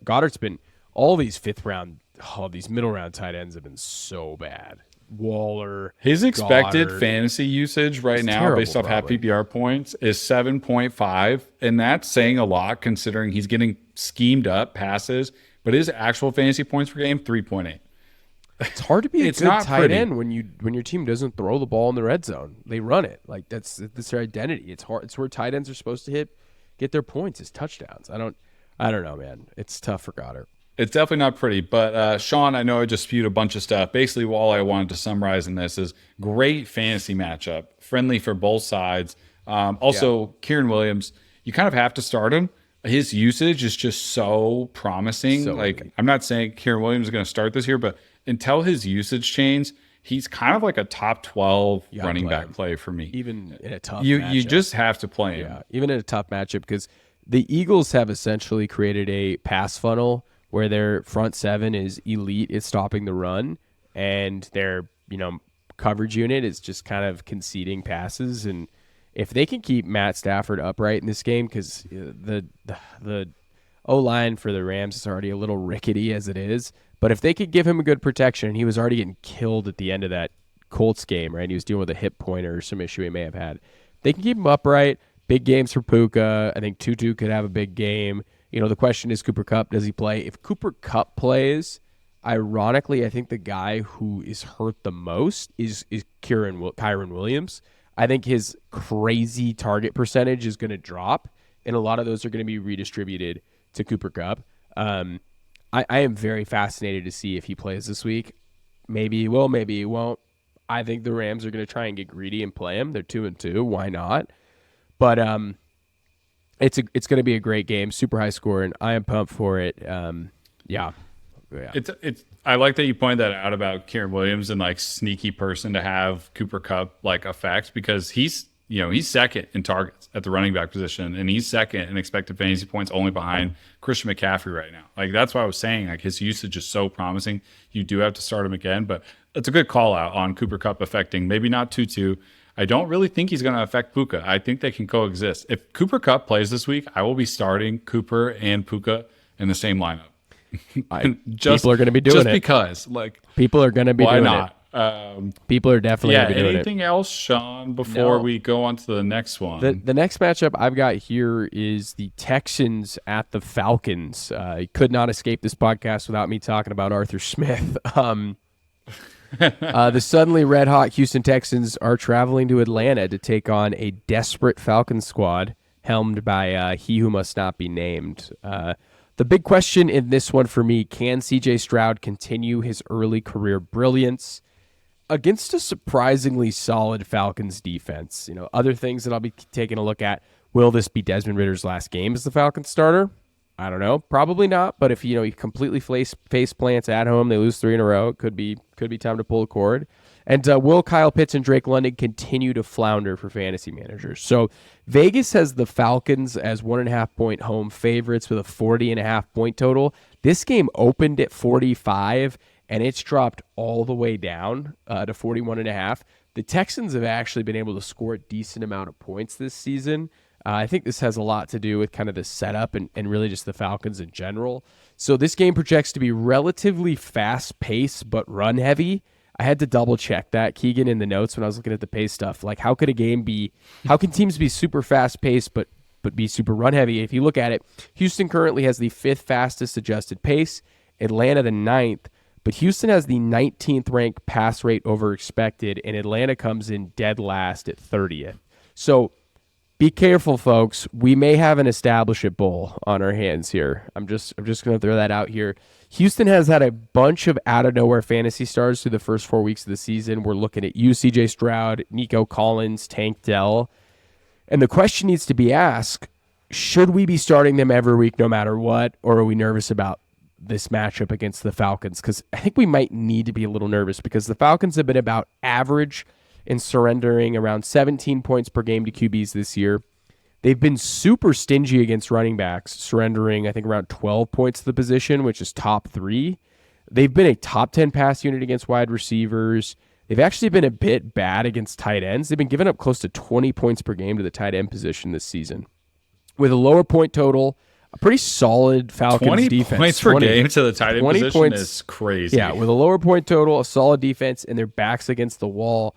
Goddard's been all these these middle round tight ends have been so bad. Waller. His expected Goddard. fantasy usage right now, terrible, based off half PPR points, is 7.5. And that's saying a lot considering he's getting schemed up passes. But his actual fantasy points per game, 3.8. It's hard to be a good tight pretty. end when your team doesn't throw the ball in the red zone. They run it. Like that's their identity. It's hard. It's where tight ends are supposed to get their points as touchdowns. I don't know, man. It's tough for Goddard. It's definitely not pretty. But Shaun, I know I just spewed a bunch of stuff. Basically, all I wanted to summarize in this is great fantasy matchup, friendly for both sides. Kieran Williams, you kind of have to start him. His usage is just so promising. I'm not saying Kieran Williams is going to start this year, but until his usage changes, he's kind of like a top 12 running back play for me. Even in a tough matchup. You matchup. just have to play him. Yeah, even in a tough matchup because the Eagles have essentially created a pass funnel where their front seven is elite at stopping the run, and their coverage unit is just kind of conceding passes. And if they can keep Matt Stafford upright in this game, because the O-line for the Rams is already a little rickety as it is, but if they could give him a good protection, and he was already getting killed at the end of that Colts game, right? He was dealing with a hip pointer or some issue he may have had. They can keep him upright. Big games for Puka. I think Tutu could have a big game. The question is Cooper Kupp, does he play? If Cooper Kupp plays, ironically, I think the guy who is hurt the most is Kyren Williams. I think his crazy target percentage is going to drop, and a lot of those are going to be redistributed to Cooper Kupp. I am very fascinated to see if he plays this week. Maybe he will, maybe he won't. I think the Rams are going to try and get greedy and play him. They're 2-2. Why not? But it's going to be a great game, super high scoring. I am pumped for it. Yeah. It's. I like that you pointed that out about Kieran Williams and like sneaky person to have Cooper Kupp like effects, because he's second in targets at the running back position, and he's second in expected fantasy points, only behind Christian McCaffrey right now. Like that's why I was saying like his usage is so promising. You do have to start him again, but it's a good call out on Cooper Kupp affecting maybe not Tutu. I don't really think he's going to affect Puka. I think they can coexist. If Cooper Kupp plays this week, I will be starting Cooper and Puka in the same lineup. People are going to be doing it. Just because. Like, people are going to be doing not? it. People are definitely going to be doing it. Anything else, Shaun, before we go on to the next one? The next matchup I've got here is the Texans at the Falcons. You could not escape this podcast without me talking about Arthur Smith. The suddenly red-hot Houston Texans are traveling to Atlanta to take on a desperate Falcons squad helmed by he who must not be named. The big question in this one for me, can C.J. Stroud continue his early career brilliance against a surprisingly solid Falcons defense? Other things that I'll be taking a look at, will this be Desmond Ridder's last game as the Falcons starter? I don't know. Probably not, but if he completely face plants at home, they lose 3 in a row, it could be time to pull a cord. And will Kyle Pitts and Drake London continue to flounder for fantasy managers? So Vegas has the Falcons as 1.5-point home favorites with a 40.5-point total. This game opened at 45, and it's dropped all the way down to 41.5. The Texans have actually been able to score a decent amount of points this season. I think this has a lot to do with kind of the setup and really just the Falcons in general. So this game projects to be relatively fast-paced but run-heavy. I had to double-check that, Keegan, in the notes when I was looking at the pace stuff. Like, how can teams be super fast-paced but be super run-heavy? If you look at it, Houston currently has the 5th fastest adjusted pace, Atlanta the 9th, but Houston has the 19th ranked pass rate over expected, and Atlanta comes in dead last at 30th. So be careful, folks. We may have an establishment bowl on our hands here. I'm just going to throw that out here. Houston has had a bunch of out-of-nowhere fantasy stars through the first 4 weeks of the season. We're looking at C.J. Stroud, Nico Collins, Tank Dell. And the question needs to be asked, should we be starting them every week no matter what, or are we nervous about this matchup against the Falcons? Because I think we might need to be a little nervous because the Falcons have been about average in surrendering around 17 points per game to QBs this year. They've been super stingy against running backs, surrendering, I think, around 12 points to the position, which is top 3. They've been a top 10 pass unit against wide receivers. They've actually been a bit bad against tight ends. They've been giving up close to 20 points per game to the tight end position this season. With a lower point total, a pretty solid Falcons 20 defense. Points per game to the tight end position is crazy. Yeah, with a lower point total, a solid defense, and their backs against the wall.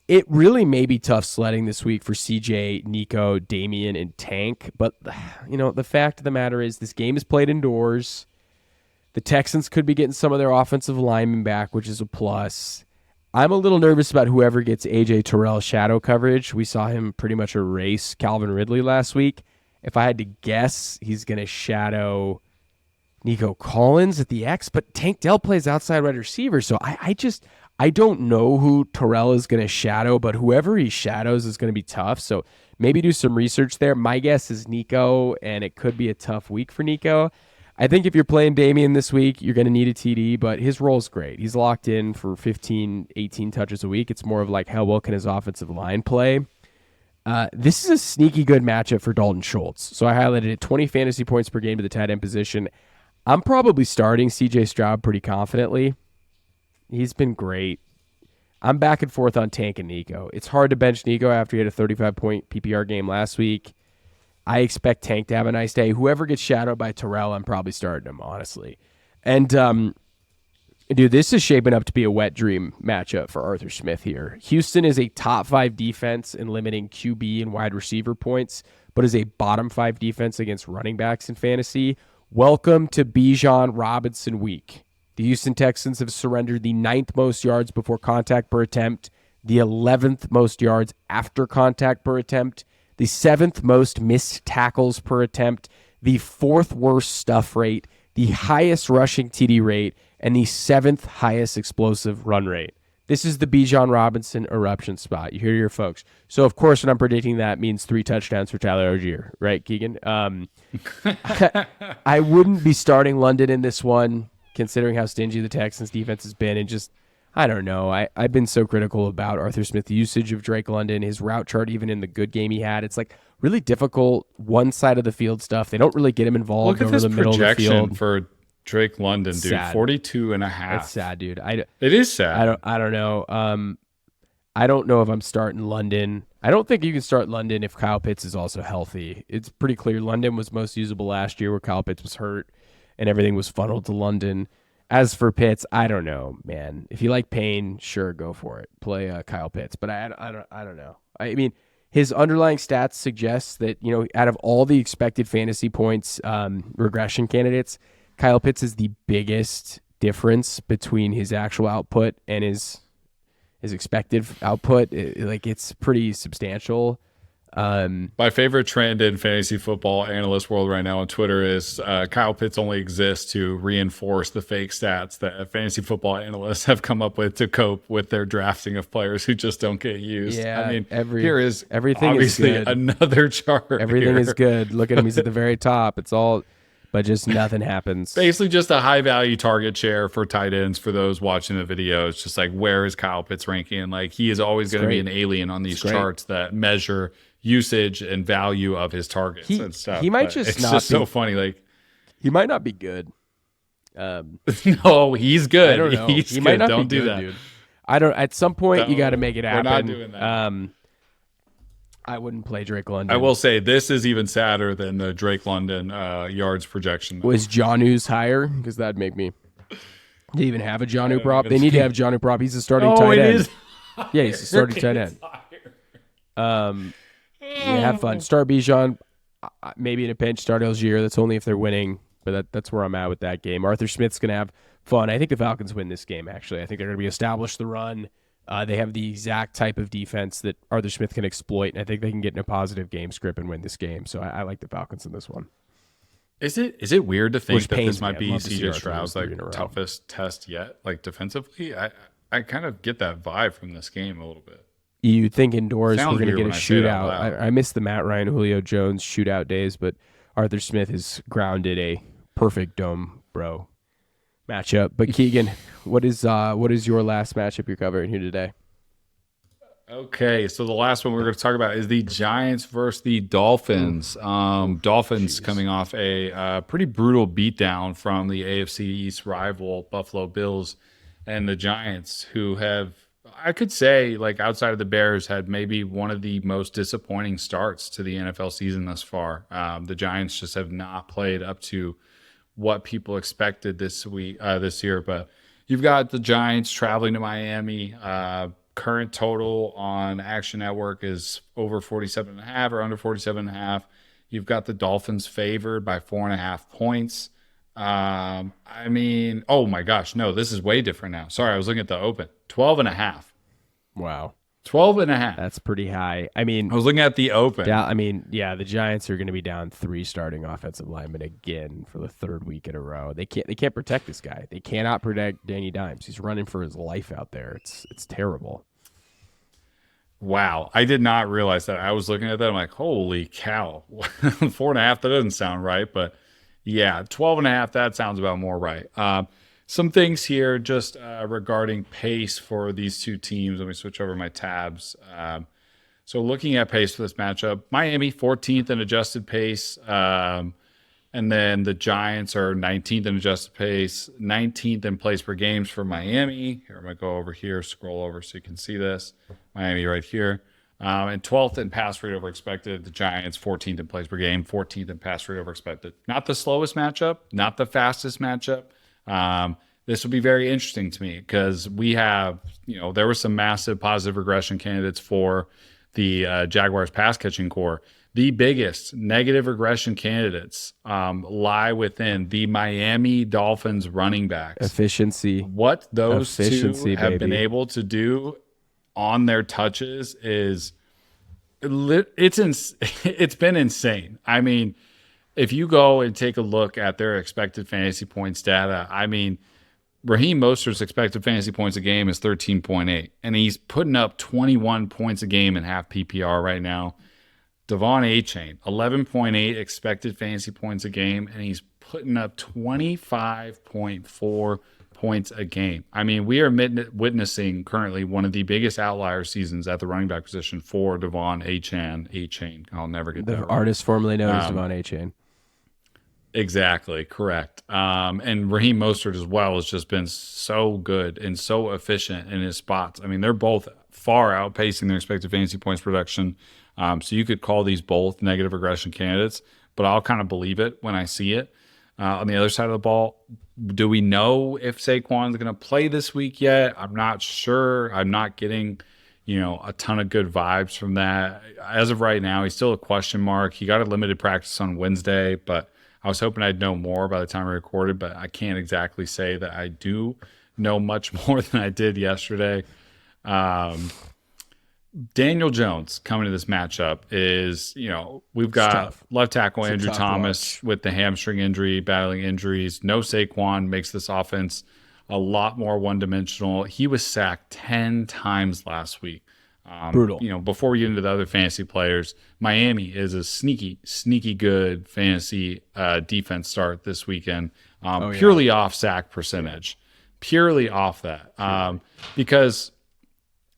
It really may be tough sledding this week for CJ, Nico, Damian, and Tank. But, the fact of the matter is this game is played indoors. The Texans could be getting some of their offensive linemen back, which is a plus. I'm a little nervous about whoever gets A.J. Terrell's shadow coverage. We saw him pretty much erase Calvin Ridley last week. If I had to guess, he's going to shadow Nico Collins at the X, but Tank Dell plays outside wide receiver, so I don't know who Terrell is going to shadow, but whoever he shadows is going to be tough. So maybe do some research there. My guess is Nico, and it could be a tough week for Nico. I think if you're playing Damian this week, you're going to need a TD, but his role is great. He's locked in for 15, 18 touches a week. It's more of like how well can his offensive line play. This is a sneaky good matchup for Dalton Schultz. So I highlighted it, 20 fantasy points per game to the tight end position. I'm probably starting C.J. Stroud pretty confidently. He's been great. I'm back and forth on Tank and Nico. It's hard to bench Nico after he had a 35-point PPR game last week. I expect Tank to have a nice day. Whoever gets shadowed by Terrell, I'm probably starting him, honestly. And, dude, this is shaping up to be a wet dream matchup for Arthur Smith here. Houston is a top 5 defense in limiting QB and wide receiver points, but is a bottom 5 defense against running backs in fantasy. Welcome to Bijan Robinson week. The Houston Texans have surrendered the 9th most yards before contact per attempt, the 11th most yards after contact per attempt, the 7th most missed tackles per attempt, the 4th worst stuff rate, the highest rushing TD rate, and the 7th highest explosive run rate. This is the Bijan Robinson eruption spot. You hear your folks. So, of course, when I'm predicting that means 3 touchdowns for Tyler Algier, right, Keegan? I wouldn't be starting London in this one, considering how stingy the Texans defense has been, and just, I don't know. I've been so critical about Arthur Smith's usage of Drake London, his route chart, even in the good game he had. It's like really difficult one side of the field stuff. They don't really get him involved over the middle of the field. For Drake London, dude, sad. 42.5. It's sad, dude. It is sad. I don't know. I don't know if I'm starting London. I don't think you can start London if Kyle Pitts is also healthy. It's pretty clear London was most usable last year where Kyle Pitts was hurt and everything was funneled to London. As for Pitts, I don't know, man. If you like pain, sure, go for it. Play Kyle Pitts. But I don't know. I mean, his underlying stats suggest that, out of all the expected fantasy points regression candidates, Kyle Pitts is the biggest difference between his actual output and his expected output. It's pretty substantial. My favorite trend in fantasy football analyst world right now on Twitter is Kyle Pitts only exists to reinforce the fake stats that fantasy football analysts have come up with to cope with their drafting of players who just don't get used. Yeah, I mean, here is everything obviously is good. another chart. Everything is here. good. Look at him; he's at the very top. It's all, but just nothing happens. Basically, just a high value target share for tight ends for those watching the video. It's just like, where is Kyle Pitts ranking? Like, he is always going to be an alien on these charts that measure usage and value of his targets and stuff. He might But just it's not just be, so funny. Like, he might not be good. no, he's good. I don't know. He's He good. might not Don't be do good, that. dude. I don't. At some point, you No, got to make it happen. we're not doing that. I wouldn't play Drake London. I will say this is even sadder than the Drake London yards projection. Was Jonnu's higher? Because that'd make me. They even have a Jonnu prop. They need to have Jonnu prop. He's a starting tight end. Is. Yeah, he's a starting tight end. Yeah, have fun. Start Bijan. Maybe in a pinch. Start Algier. That's only if they're winning. But that's where I'm at with that game. Arthur Smith's gonna have fun. I think the Falcons win this game. Actually, I think they're gonna be established the run. They have the exact type of defense that Arthur Smith can exploit, and I think they can get in a positive game script and win this game. So I like the Falcons in this one. Is it weird to think Which that pains this me. might I'd be love to see CJ Arthur Stroud's lose like 3 in a row. toughest test yet? Like defensively, I kind of get that vibe from this game a little bit. You think indoors Sounds we're going to weird get a when I say it out shootout. loud. I miss the Matt Ryan, Julio Jones shootout days, but Arthur Smith has grounded a perfect dome, bro, matchup. But Keegan, what is your last matchup you're covering here today? Okay, so the last one we're going to talk about is the Giants versus the Dolphins. Dolphins coming off a pretty brutal beatdown from the AFC East rival Buffalo Bills, and the Giants, who have, I could say, like outside of the Bears, had maybe one of the most disappointing starts to the NFL season thus far. The Giants just have not played up to what people expected this year. But you've got the Giants traveling to Miami. Current total on Action Network is over 47.5 or under 47.5. You've got the Dolphins favored by 4.5 points. I mean, oh my gosh, no, this is way different now. Sorry, I was looking at the open. 12.5. Wow. 12.5. That's pretty high. I mean, I was looking at the open. the Giants are going to be down 3 starting offensive linemen again for the 3rd week in a row. They can't protect this guy. They cannot protect Danny Dimes. He's running for his life out there. It's terrible. Wow. I did not realize that. I was looking at that. I'm like, holy cow. 4.5, that doesn't sound right. But yeah, 12.5, that sounds about more right. Some things here just regarding pace for these two teams. Let me switch over my tabs. So looking at pace for this matchup, Miami 14th in adjusted pace. And then the Giants are 19th in adjusted pace, 19th in plays per games for Miami. Here, I'm going to go over here, scroll over so you can see this. Miami right here. And 12th in pass rate over expected. The Giants 14th in plays per game, 14th in pass rate over expected. Not the slowest matchup, not the fastest matchup. This will be very interesting to me because we have, there were some massive positive regression candidates for the Jaguars pass catching core. The biggest negative regression candidates lie within the Miami Dolphins running backs. Efficiency. What those two have been baby. able to do on their touches is it's been insane. I mean, if you go and take a look at their expected fantasy points data, I mean, Raheem Mostert's expected fantasy points a game is 13.8, and he's putting up 21 points a game in half PPR right now. Devon Achane, 11.8 expected fantasy points a game, and he's putting up 25.4 points a game. I mean, we are witnessing currently one of the biggest outlier seasons at the running back position for Devon Achane. I'll never get that The right. artist formerly known as Devon Achane. Exactly, correct. And Raheem Mostert as well has just been so good and so efficient in his spots. I mean, they're both far outpacing their expected fantasy points production. So you could call these both negative regression candidates, but I'll kind of believe it when I see it. On the other side of the ball, do we know if Saquon's going to play this week yet? I'm not sure. I'm not getting, a ton of good vibes from that. As of right now, he's still a question mark. He got a limited practice on Wednesday, but I was hoping I'd know more by the time I recorded, but I can't exactly say that I do know much more than I did yesterday. Daniel Jones coming to this matchup is, we've got tough. left tackle It's a Andrew tough Thomas watch. with the hamstring injury, battling injuries. No Saquon makes this offense a lot more one-dimensional. He was sacked 10 times last week. Brutal. Before we get into the other fantasy players, Miami is a sneaky, sneaky good fantasy defense start this weekend, purely off sack percentage, purely off that. Because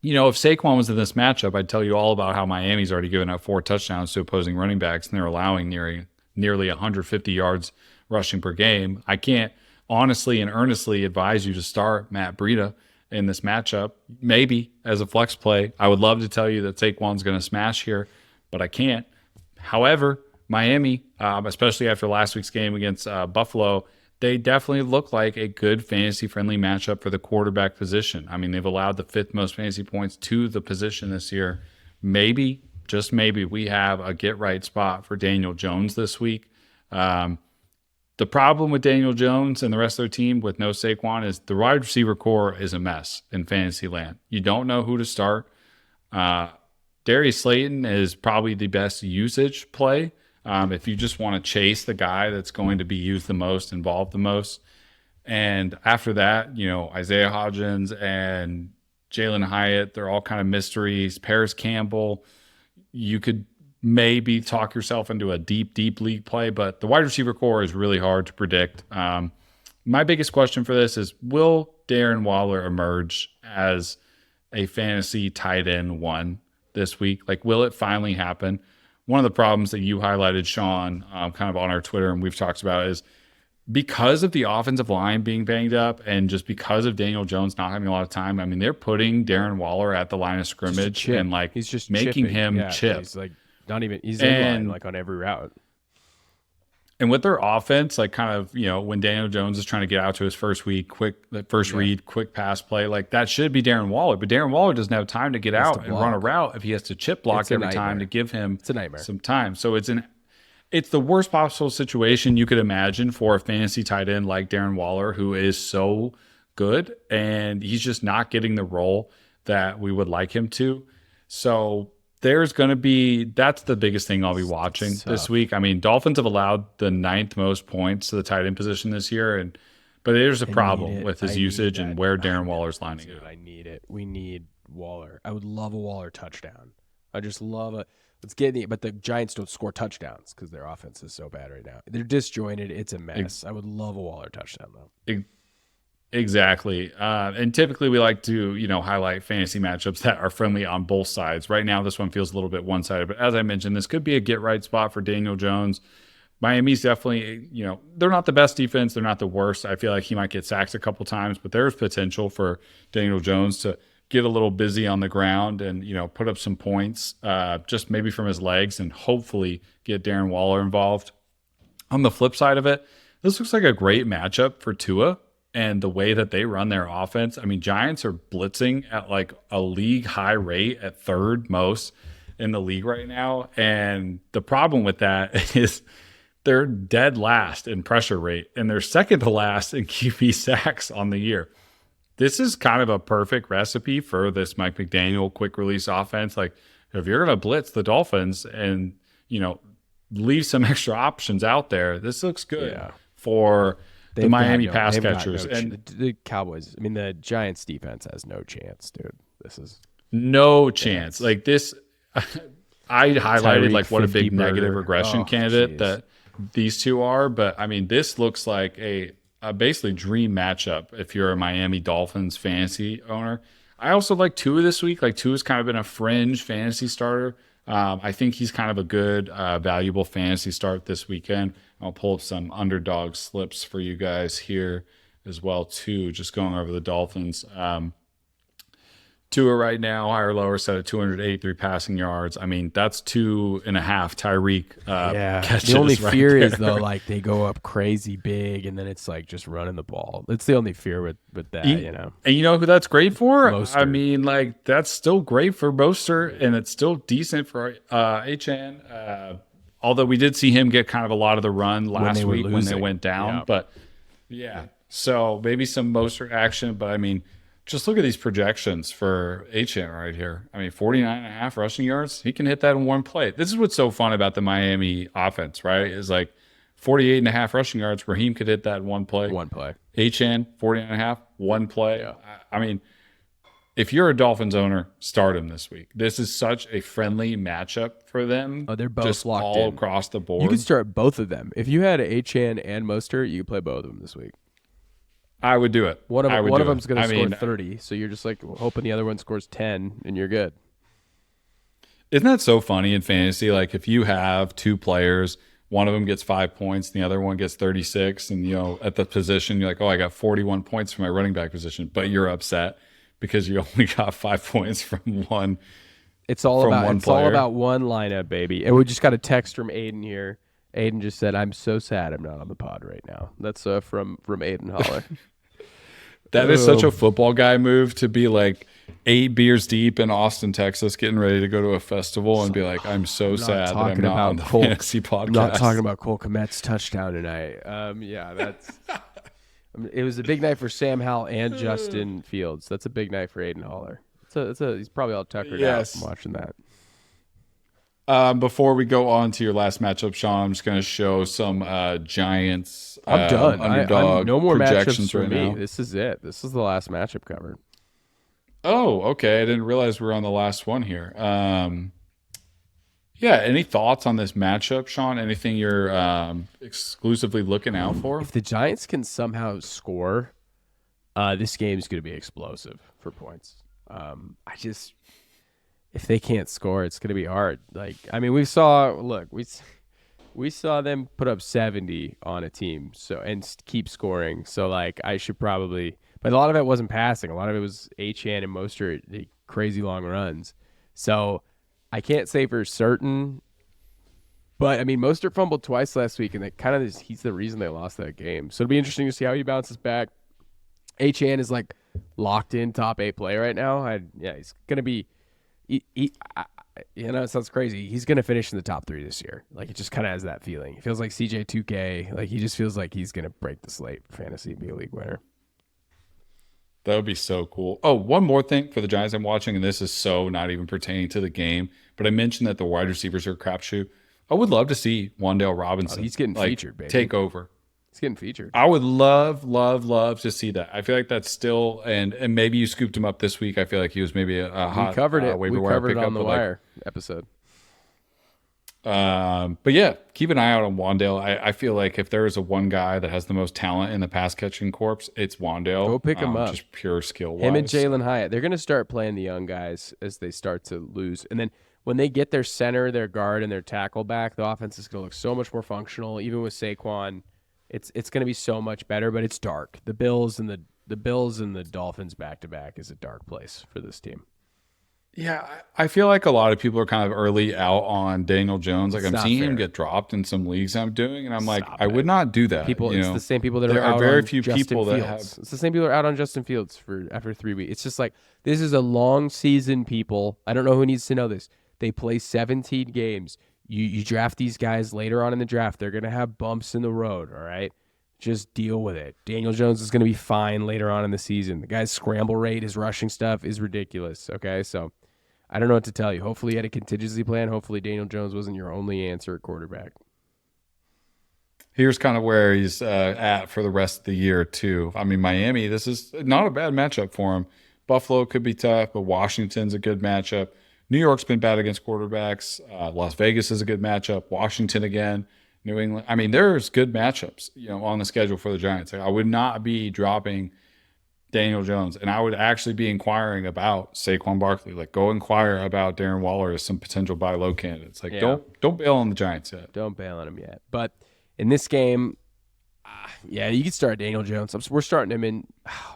if Saquon was in this matchup, I'd tell you all about how Miami's already given up 4 touchdowns to opposing running backs, and they're allowing nearly 150 yards rushing per game. I can't honestly and earnestly advise you to start Matt Breida in this matchup, maybe as a flex play. I would love to tell you that Saquon's going to smash here, but I can't. However, Miami, especially after last week's game against Buffalo, they definitely look like a good fantasy-friendly matchup for the quarterback position. I mean, they've allowed the 5th most fantasy points to the position this year. Maybe, just maybe, we have a get-right spot for Daniel Jones this week. The problem with Daniel Jones and the rest of their team with no Saquon is the wide receiver core is a mess in fantasy land. You don't know who to start. Darius Slayton is probably the best usage play. If you just want to chase the guy that's going to be used the most, involved the most. And after that, Isaiah Hodgins and Jalen Hyatt, they're all kind of mysteries. Paris Campbell, you could maybe talk yourself into a deep, deep league play, but the wide receiver core is really hard to predict. My biggest question for this is, will Darren Waller emerge as a fantasy tight end 1 this week? Like, will it finally happen? One of the problems that you highlighted, Shaun, kind of on our Twitter, and we've talked about, is because of the offensive line being banged up and just because of Daniel Jones not having a lot of time. I mean, they're putting Darren Waller at the line of scrimmage and he's just making chipping. him chip. He's he's in line like on every route. And with their offense, like kind of, when Daniel Jones is trying to get out to his first read, quick pass play, like that should be Darren Waller. But Darren Waller doesn't have time to get out and run a route if he has to chip block every time to give him some time. So it's the worst possible situation you could imagine for a fantasy tight end like Darren Waller, who is so good, and he's just not getting the role that we would like him to. So there's going to be, that's the biggest thing I'll be watching this week. I mean, Dolphins have allowed the 9th most points to the tight end position this year, but there's a problem with his usage and where Darren Waller's lining up. I need it. We need Waller. I would love a Waller touchdown. I just love it. Let's get in but the Giants don't score touchdowns because their offense is so bad right now. They're disjointed. It's a mess. I would love a Waller touchdown, though. Exactly. And typically we like to, highlight fantasy matchups that are friendly on both sides. Right now, this one feels a little bit one-sided, but as I mentioned, this could be a get-right spot for Daniel Jones. Miami's definitely, they're not the best defense. They're not the worst. I feel like he might get sacked a couple times, but there's potential for Daniel Jones to get a little busy on the ground and, put up some points, just maybe from his legs, and hopefully get Darren Waller involved. On the flip side of it, this looks like a great matchup for Tua and the way that they run their offense. I mean, Giants are blitzing at like a league high rate, at 3rd most in the league right now. And the problem with that is they're dead last in pressure rate, and they're 2nd to last in QB sacks on the year. This is kind of a perfect recipe for this Mike McDaniel quick release offense. Like, if you're going to blitz the Dolphins and, leave some extra options out there, this looks good for the Miami pass catchers. And the Cowboys, the Giants defense has no chance, dude. This is no chance. Like this, I highlighted like what a big negative regression candidate that these two are. But this looks like a basically dream matchup if you're a Miami Dolphins fantasy owner. I also like Tua this week. Like, Tua's kind of been a fringe fantasy starter. I think he's kind of a good, valuable fantasy start this weekend. I'll pull up some underdog slips for you guys here as well, too, just going over the Dolphins. Tua right now, higher lower, set at 283 passing yards. That's 2.5 Tyreek catches. The only right fear there. is, though, like, they go up crazy big, and then it's like just running the ball. It's the only fear with that, And you know who that's great for? Mostert. That's still great for Mostert, and it's still decent for HN. Although we did see him get kind of a lot of the run last week when they went down. Yeah. But, yeah, so maybe some Mostert action. But, just look at these projections for Achane right here. I mean, 49.5 rushing yards. He can hit that in one play. This is what's so fun about the Miami offense, right? Is like 48.5 rushing yards. Raheem could hit that in one play. One play. Achane, 49.5, one play. Yeah. I mean, if you're a Dolphins owner, start him this week. This is such a friendly matchup for them. Oh, they're both just locked all in. across the board. You could start both of them. If you had Achane and Mostert, you could play both of them this week. I would do it. One of them's going to score mean, 30, so you're just like hoping the other one scores 10, and you're good. Isn't that so funny in fantasy? Like if you have two players, one of them gets 5 points, and the other one gets 36, and at the position you're like, oh, I got 41 points for my running back position, but you're upset because you only got 5 points from one. It's all about one player. lineup, baby. And we just got a text from Aiden here. Aiden just said, "I'm so sad I'm not on the pod right now." That's from Aiden Holler. That is such a football guy move to be like 8 beers deep in Austin, Texas, getting ready to go to a festival and be like, I'm so sad that I'm not on the fantasy podcast. I'm not talking about Cole Kmet's touchdown tonight. Yeah, that's. It was a big night for Sam Howell and Justin Fields. That's a big night for Aiden Holler. He's probably all tuckered out from watching that. Before we go on to your last matchup, Sean, I'm just going to show some Giants. I'm done. Underdog no more projections matchups for right me. now. This is it. This is the last matchup covered. Oh, okay. I didn't realize we were on the last one here. Yeah. Any thoughts on this matchup, Sean? Anything you're exclusively looking out for? If the Giants can somehow score, this game's going to be explosive for points. If they can't score, it's going to be hard. Like, I mean, we saw them put up 70 on a team, and keep scoring. So, like, I should probably, but a lot of it wasn't passing. A lot of it was Achane and Mostert, the crazy long runs. So, I can't say for certain, but I mean, Mostert fumbled twice last week, and that kind of he's the reason they lost that game. So, it'll be interesting to see how he bounces back. Achane is like locked in top 8 play right now. He's going to be. It sounds crazy. He's going to finish in the top 3 this year. Like, it just kind of has that feeling. It feels like CJ 2K. Like, he just feels like he's going to break the slate for fantasy and be a league winner. That would be so cool. Oh, one more thing for the Giants I'm watching, and this is so not even pertaining to the game, but I mentioned that the wide receivers are a crapshoot. I would love to see Wan'Dale Robinson. He's getting featured, baby. Take over. He's getting featured. I would love to see that. I feel like that's still, and maybe you scooped him up this week. I feel like he was maybe a hot waiver wire pickup. We covered it on the wire episode. But yeah, keep an eye out on Wan'Dale. I feel like if there is a one guy that has the most talent in the pass catching corps, it's Wan'Dale. Go pick him up. Just pure skill wise. Him and Jalen Hyatt. They're going to start playing the young guys as they start to lose. And then when they get their center, their guard, and their tackle back, the offense is going to look so much more functional. Even with Saquon, it's going to be so much better. But it's dark. The Bills and the Dolphins back to back is a dark place for this team. Yeah, I feel like a lot of people are kind of early out on Daniel Jones. Like, I'm seeing him get dropped in some leagues I'm doing, and I'm like, I would not do that. It's the same people that there are out very on few Justin people Fields. that have. It's the same people that are out on Justin Fields after 3 weeks. It's just like, this is a long season, people. I don't know who needs to know this. They play 17 games. You draft these guys later on in the draft. They're going to have bumps in the road, all right? Just deal with it. Daniel Jones is going to be fine later on in the season. The guy's scramble rate, his rushing stuff is ridiculous, okay? So I don't know what to tell you. Hopefully you had a contingency plan. Hopefully Daniel Jones wasn't your only answer at quarterback. Here's kind of where he's at for the rest of the year, too. I mean, Miami, this is not a bad matchup for him. Buffalo could be tough, but Washington's a good matchup. New York's been bad against quarterbacks. Las Vegas is a good matchup. Washington again. New England. I mean, there's good matchups, on the schedule for the Giants. Like, I would not be dropping Daniel Jones, and I would actually be inquiring about Saquon Barkley. Like, go inquire about Darren Waller as some potential buy low candidates. Like, don't bail on the Giants yet. Don't bail on him yet. But in this game, you can start Daniel Jones. We're starting him in.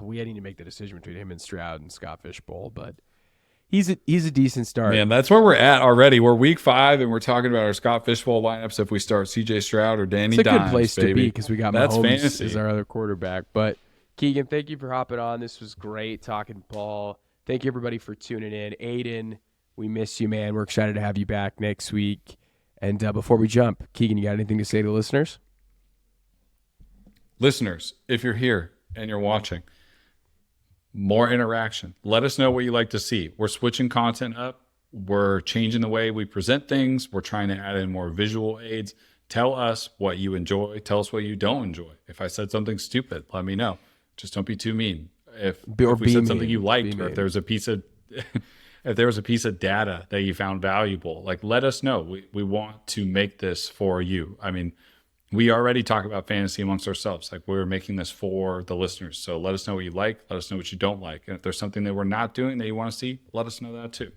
We need to make the decision between him and Stroud and Scott Fishbowl, but he's a decent start. Man, that's where we're at already. We're week 5, and we're talking about our Scott Fishbowl lineups if we start C.J. Stroud or Danny Dimes. It's a good place to be because we got That's Mahomes fantasy. as our other quarterback. But Keegan, thank you for hopping on. This was great talking ball. Thank you, everybody, for tuning in. Aiden, we miss you, man. We're excited to have you back next week. And before we jump, Keegan, you got anything to say to listeners? Listeners, if you're here and you're watching, more interaction. Let us know what you like to see. We're switching content up. We're changing the way we present things. We're trying to add in more visual aids. Tell us what you enjoy. Tell us what you don't enjoy. If I said something stupid, let me know. Just don't be too mean. If we said something you liked, or if there's a piece of if there was a piece of data that you found valuable, like, let us know. We want to make this for you. I mean, we already talk about fantasy amongst ourselves. Like, we're making this for the listeners. So let us know what you like. Let us know what you don't like. And if there's something that we're not doing that you want to see, let us know that too.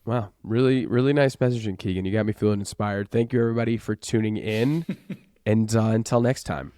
Wow. Really, really nice messaging, Keegan. You got me feeling inspired. Thank you, everybody, for tuning in. And until next time.